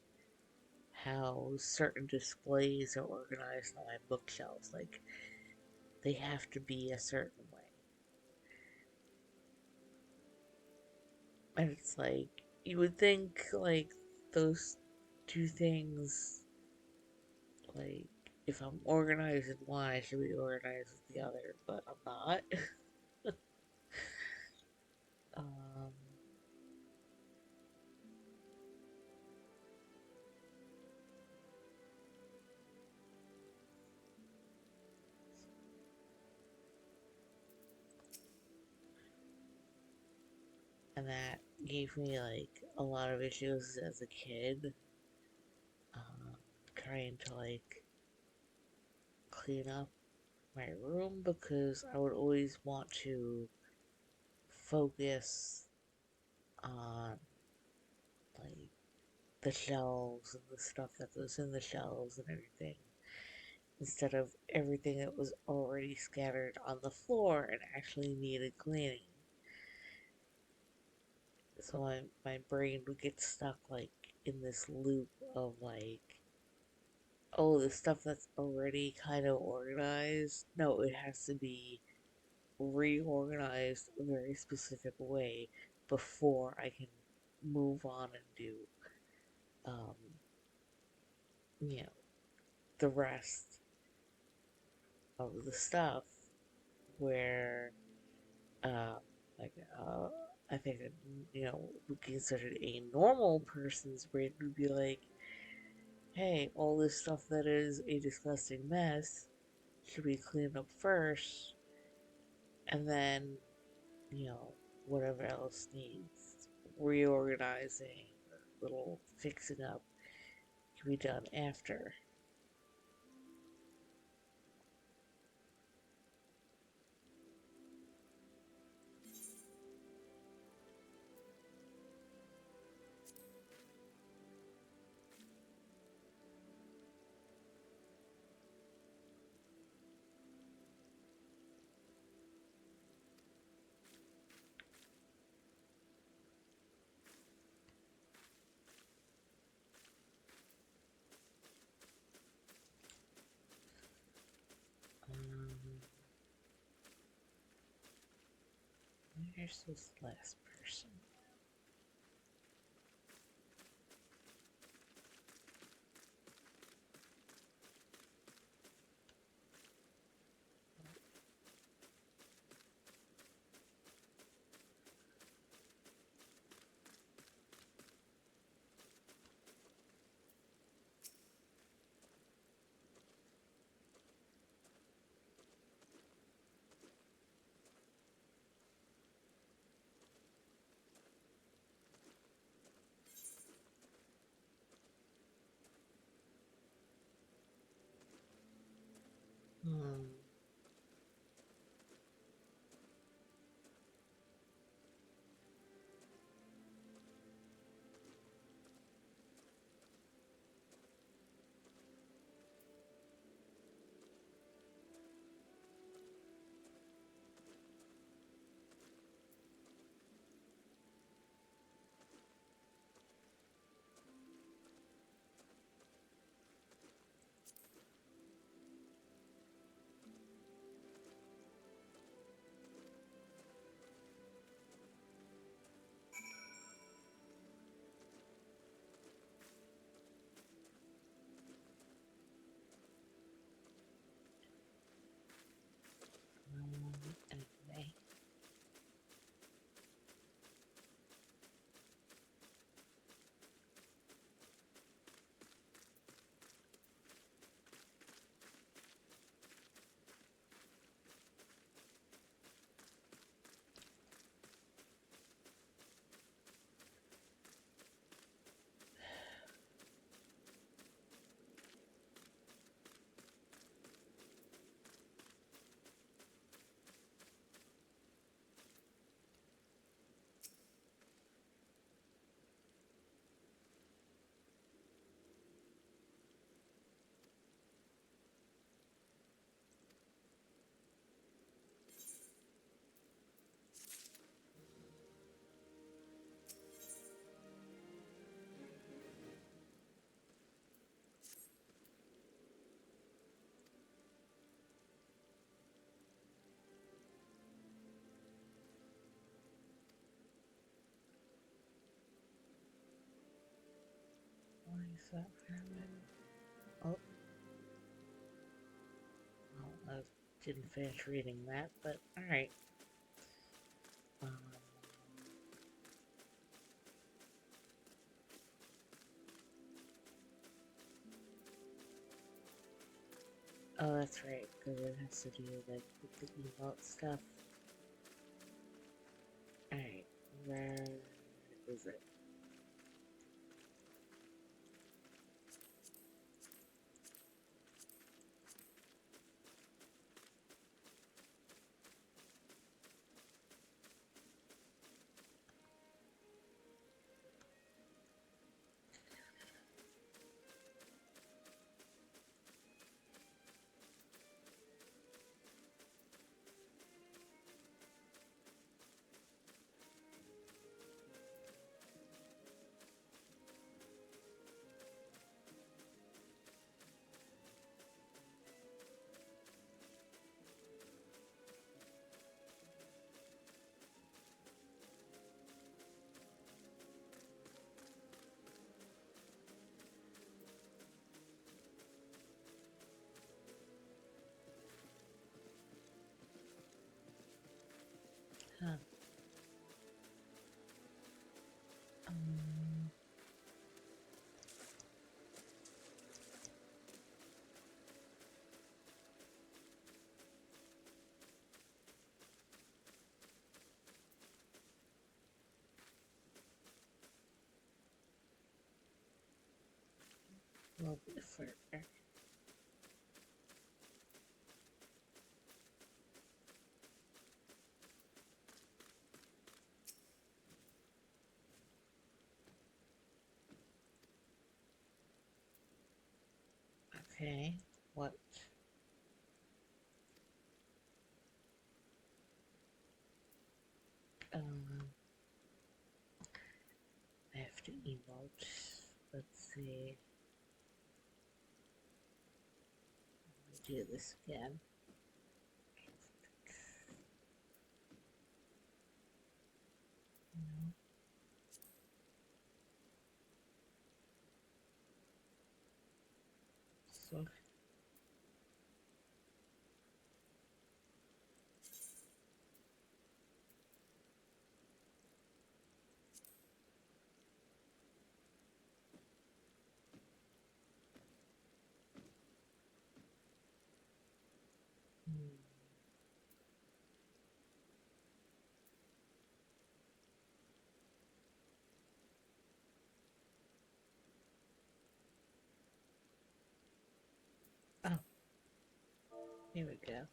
how certain displays are organized on my bookshelves, like they have to be a certain way. And it's like you would think like those two things, like if I'm organized in one, I should be organized with the other, but I'm not. um, and that gave me like a lot of issues as a kid. Trying to like clean up my room because I would always want to focus on like the shelves and the stuff that goes in the shelves and everything instead of everything that was already scattered on the floor and actually needed cleaning. So my brain would get stuck like in this loop of like, oh, the stuff that's already kind of organized, no, it has to be reorganized a very specific way before I can move on and do, um, you know, the rest of the stuff. Where, uh, like, I think that, we considered a normal person's brain would be like, hey, all this stuff that is a disgusting mess should be cleaned up first, and then, you know, whatever else needs reorganizing, little fixing up can be done after. Um, where's this last person? Hmm. Anyway. Why is that happening? Oh, well, I didn't finish reading that, but alright. Um, oh, that's right, because it has to do like with the emote stuff. Alright, Where is it? Huh. Um, a little bit further. Okay. What? Um, I have to emote. Let's see. Let me do this again. No. So. Hmm. Oh, here we go.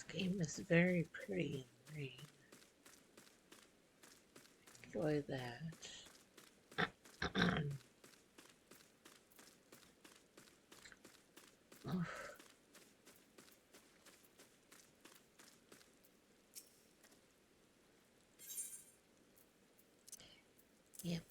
game is very pretty and green. Enjoy that. Oh, yep.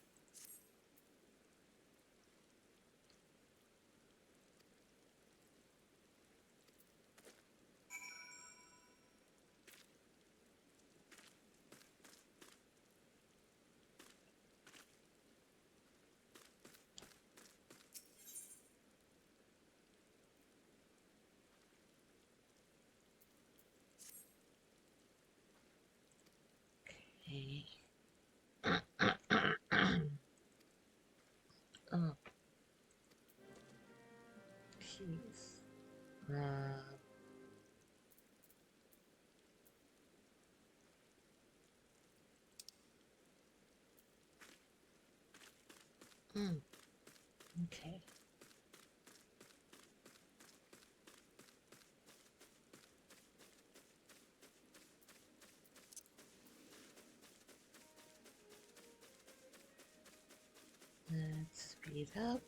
Okay. Oh, jeez. Mm, okay. Let's speed up.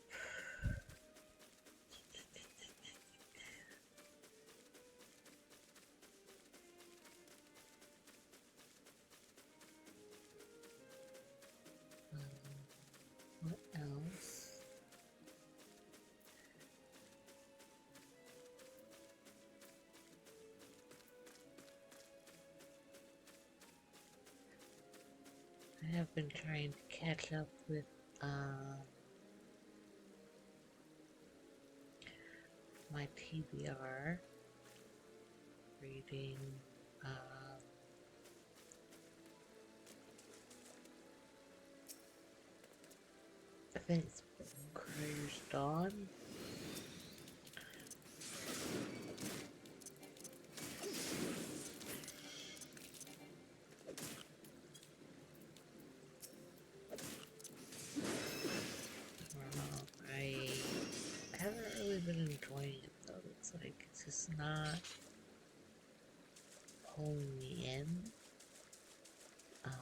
What else? I have been trying to catch up with my TBR reading I think it's Crater's Dawn. I haven't really been enjoying it though. It's like it's just not pulling me in. Um,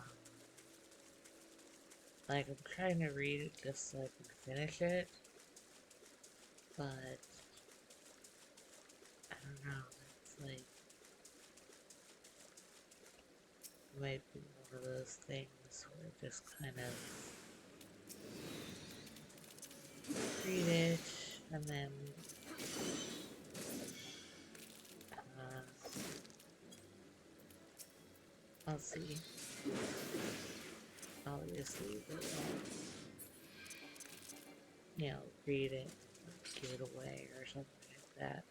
like I'm trying to read it just so I can finish it, but I don't know. It's like it might be one of those things where I just kind of read it and then I'll see. Obviously, but you know, read it, give it away, or something like that.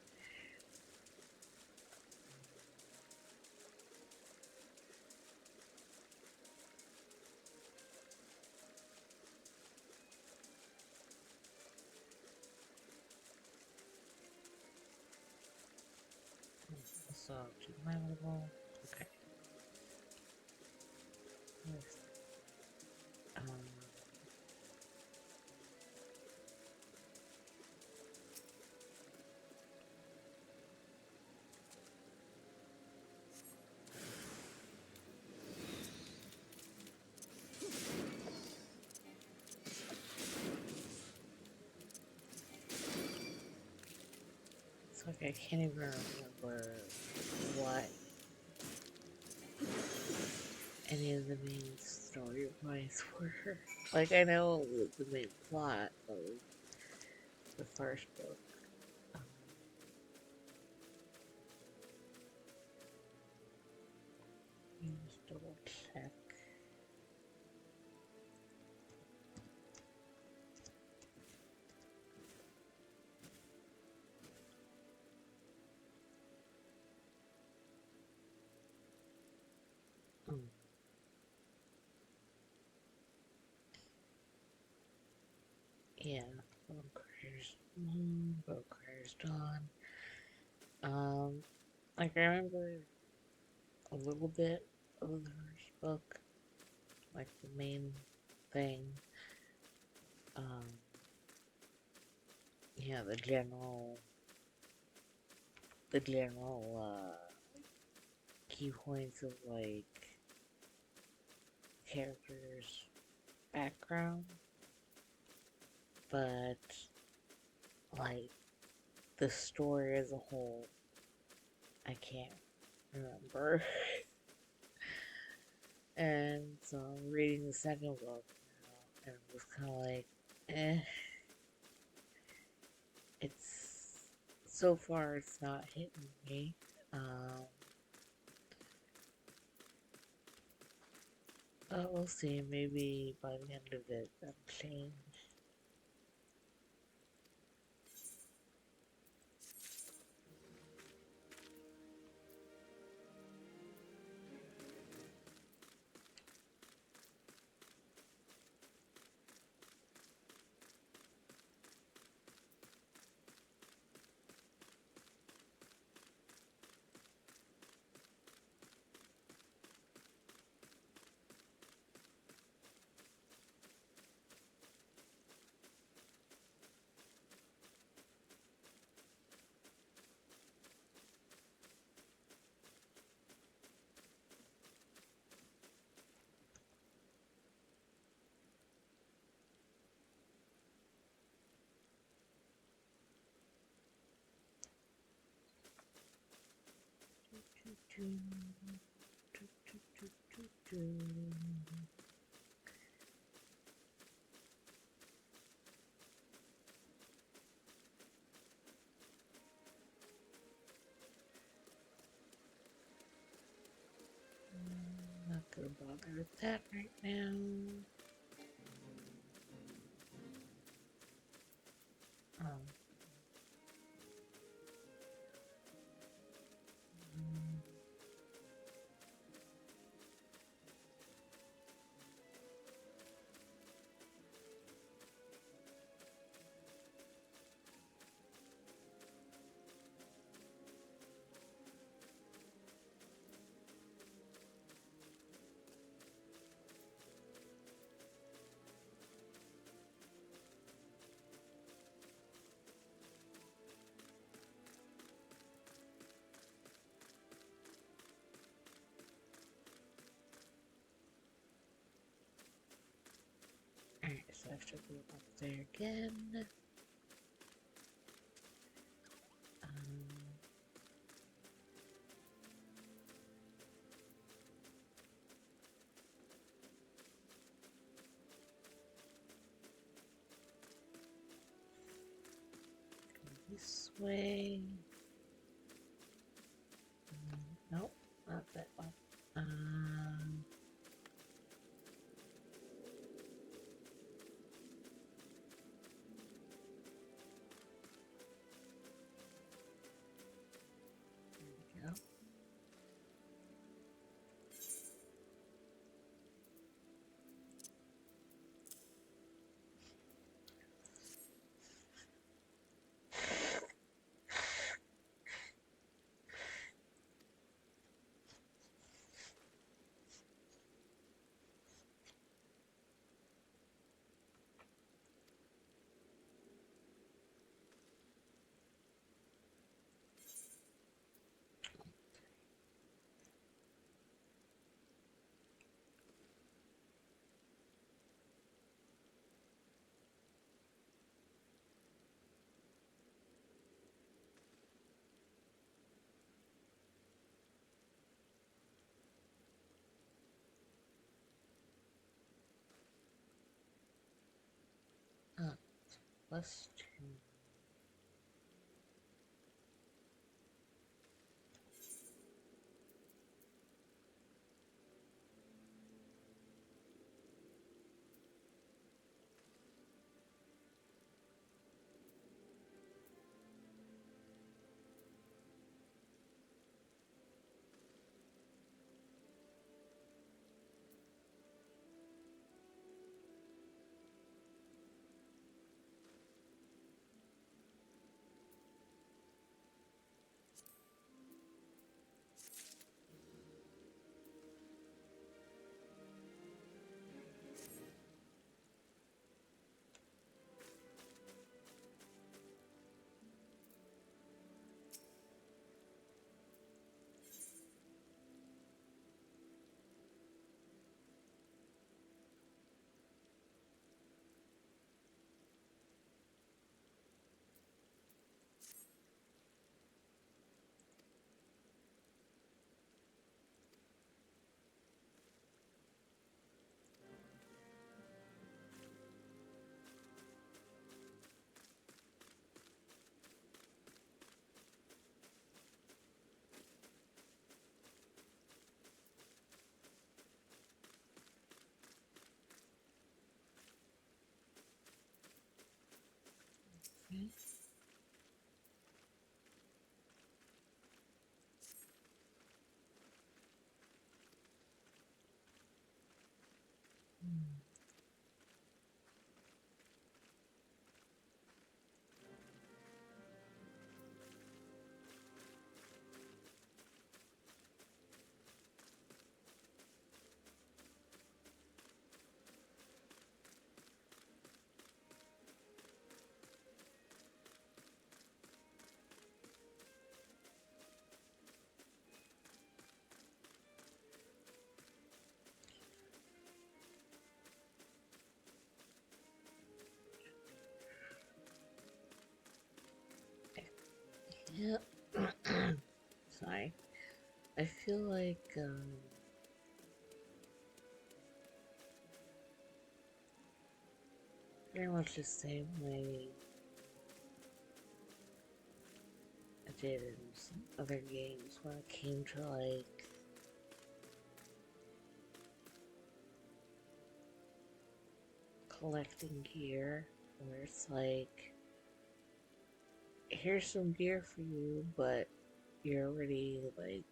So, to my level, okay. Yes. It's like I can't even remember what any of the main story points were. Like, I know the main plot of the first book. Um, let me just double check. Mm. Yeah, Bone Craters Dawn. Like I remember a little bit of the first book, like the main thing. Um, yeah, the general key points of like characters' background, but like the story as a whole, I can't remember. And so I'm reading the second book now, and it was kind of like, eh. It's so far it's not hitting me. But we'll see. Maybe by the end of it, that'll change. Not gonna bother with that right now. Um, Alright, so I should be up there again. Um, this way. Nope, not that one. There we go. +2. Okay. Hmm. Yeah. Sorry. I feel like pretty much the same way I did in some other games when it came to like collecting gear, where it's like, here's some gear for you, but you're already like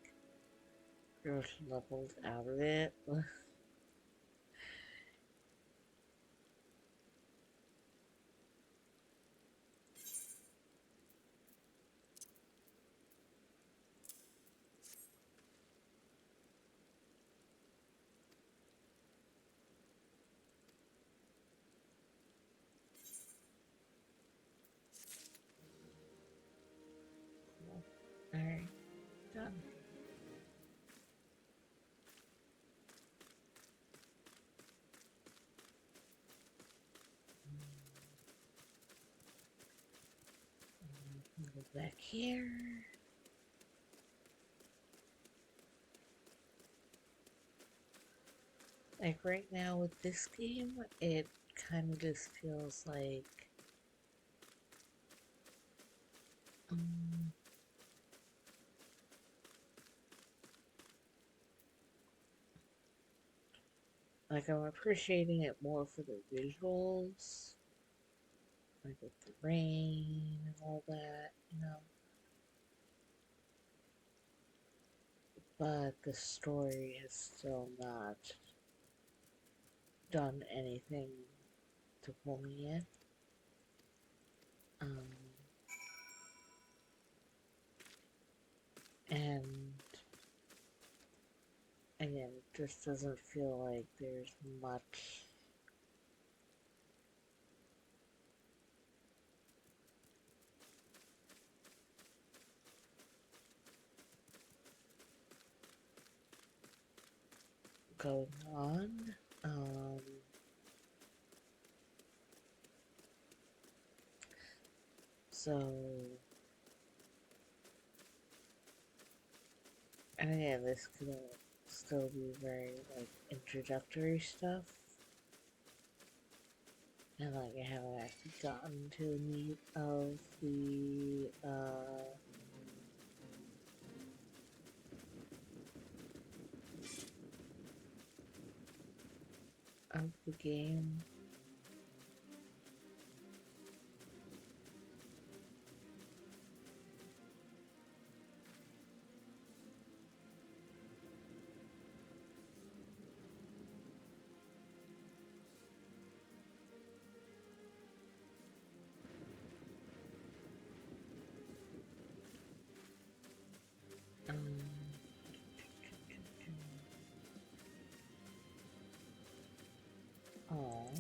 pretty much leveled out of it. Cool. Alright, done. Go back here. Like right now with this game, it kind of just feels um, like I'm appreciating it more for the visuals, like with the rain and all that, you know. But the story has still not done anything to pull me in. Um, and again, it just doesn't feel like there's much going on. Um, so, and again, this could still be very like introductory stuff. And like I haven't actually gotten to the meat of the game. Um, oh.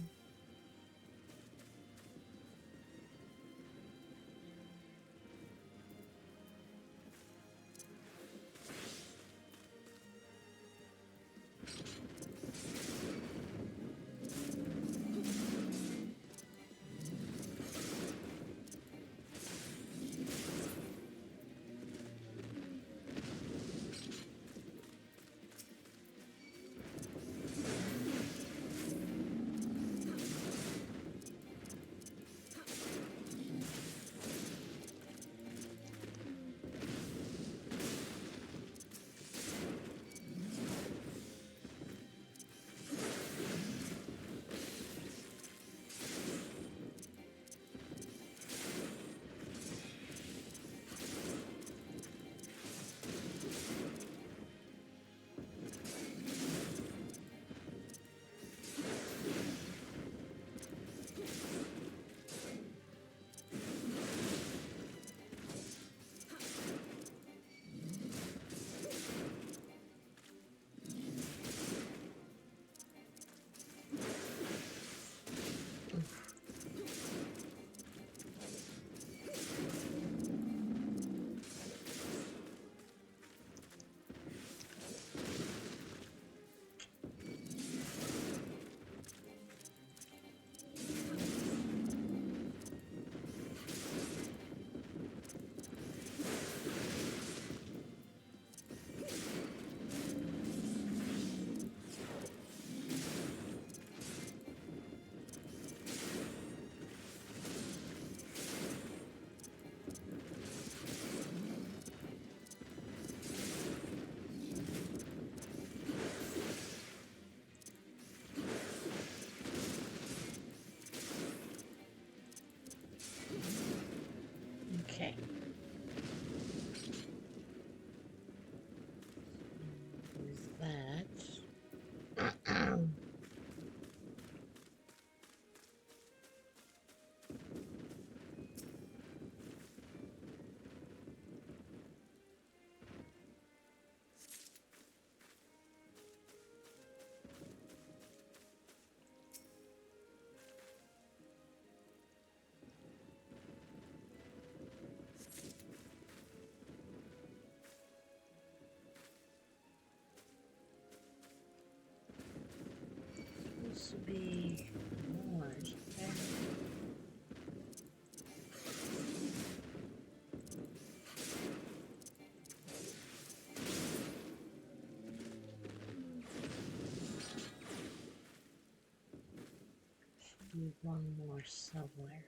more somewhere.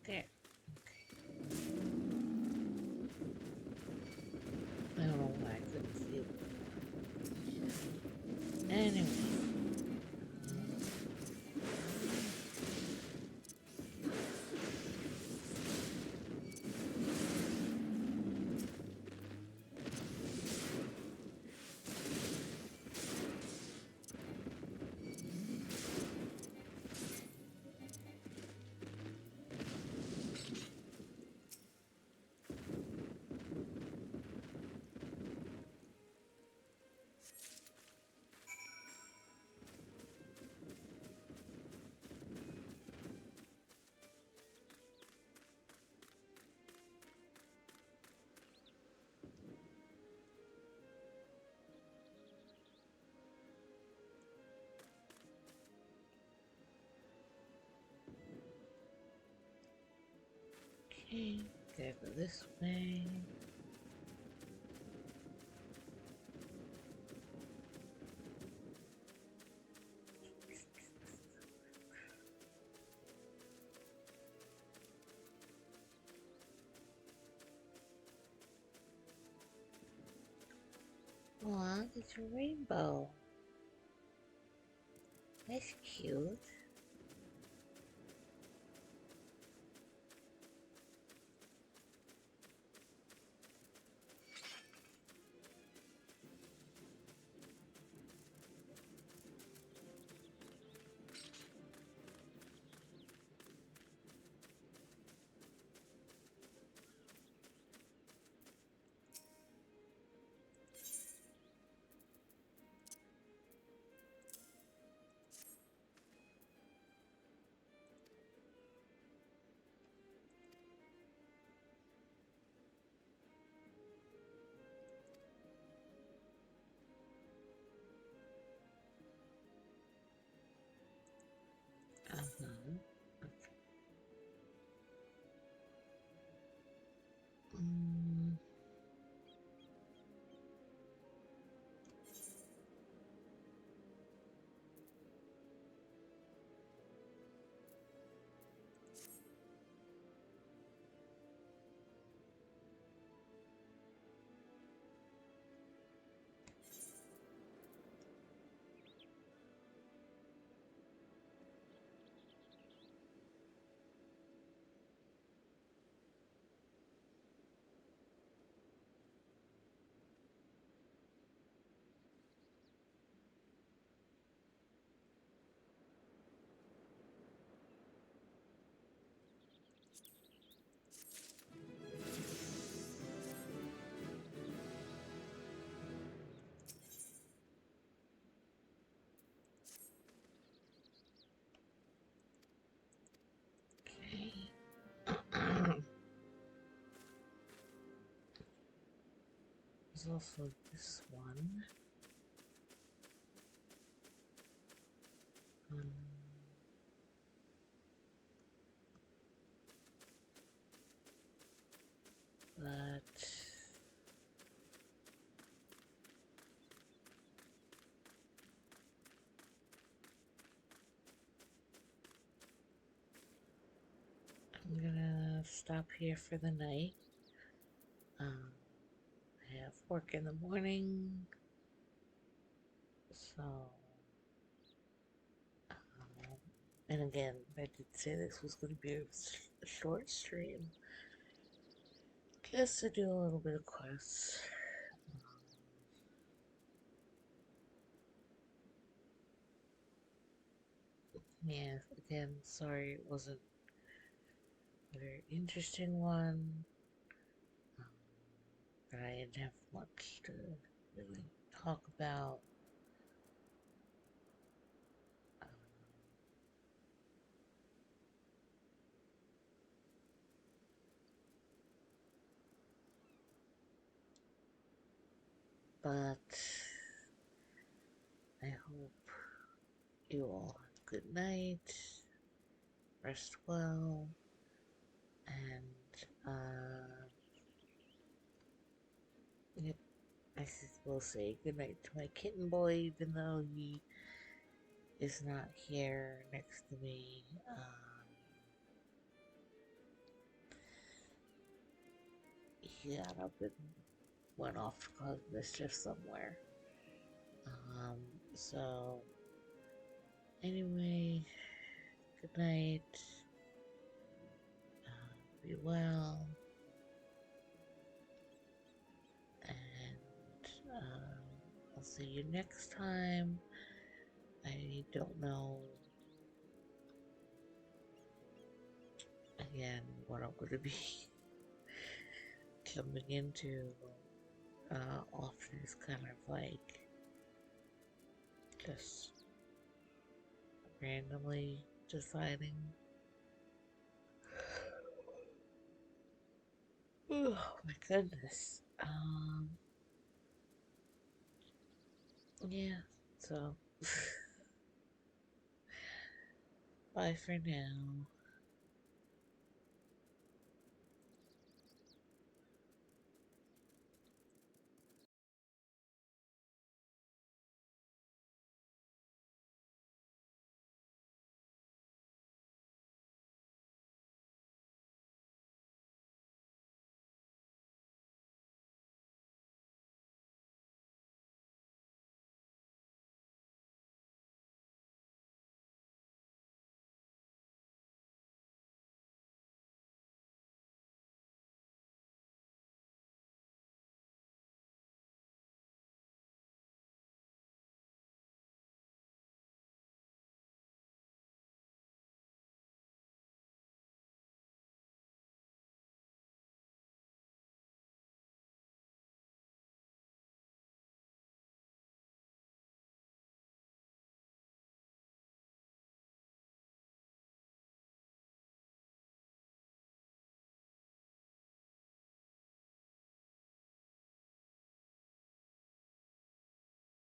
There. I don't know why I couldn't see it. Anyway. Okay, gotta go this way. Aw, it's a rainbow. That's cute. Uh-huh. Mm, okay. There's also this one. Um, but I'm gonna stop here for the night. I have work in the morning, so and again, I did say this was going to be a short stream. Just to do a little bit of quests. Yeah, again, sorry it wasn't a very interesting one. But I didn't have much to really talk about. But I hope you all have a good night, rest well, and yep, will say goodnight to my kitten boy, even though he is not here next to me. He got up and went off to cause mischief somewhere. So anyway, good night. Be well. And I'll see you next time. I don't know again what I'm going to be coming into. Often is kind of like just randomly deciding. Oh my goodness. Yeah, so bye for now.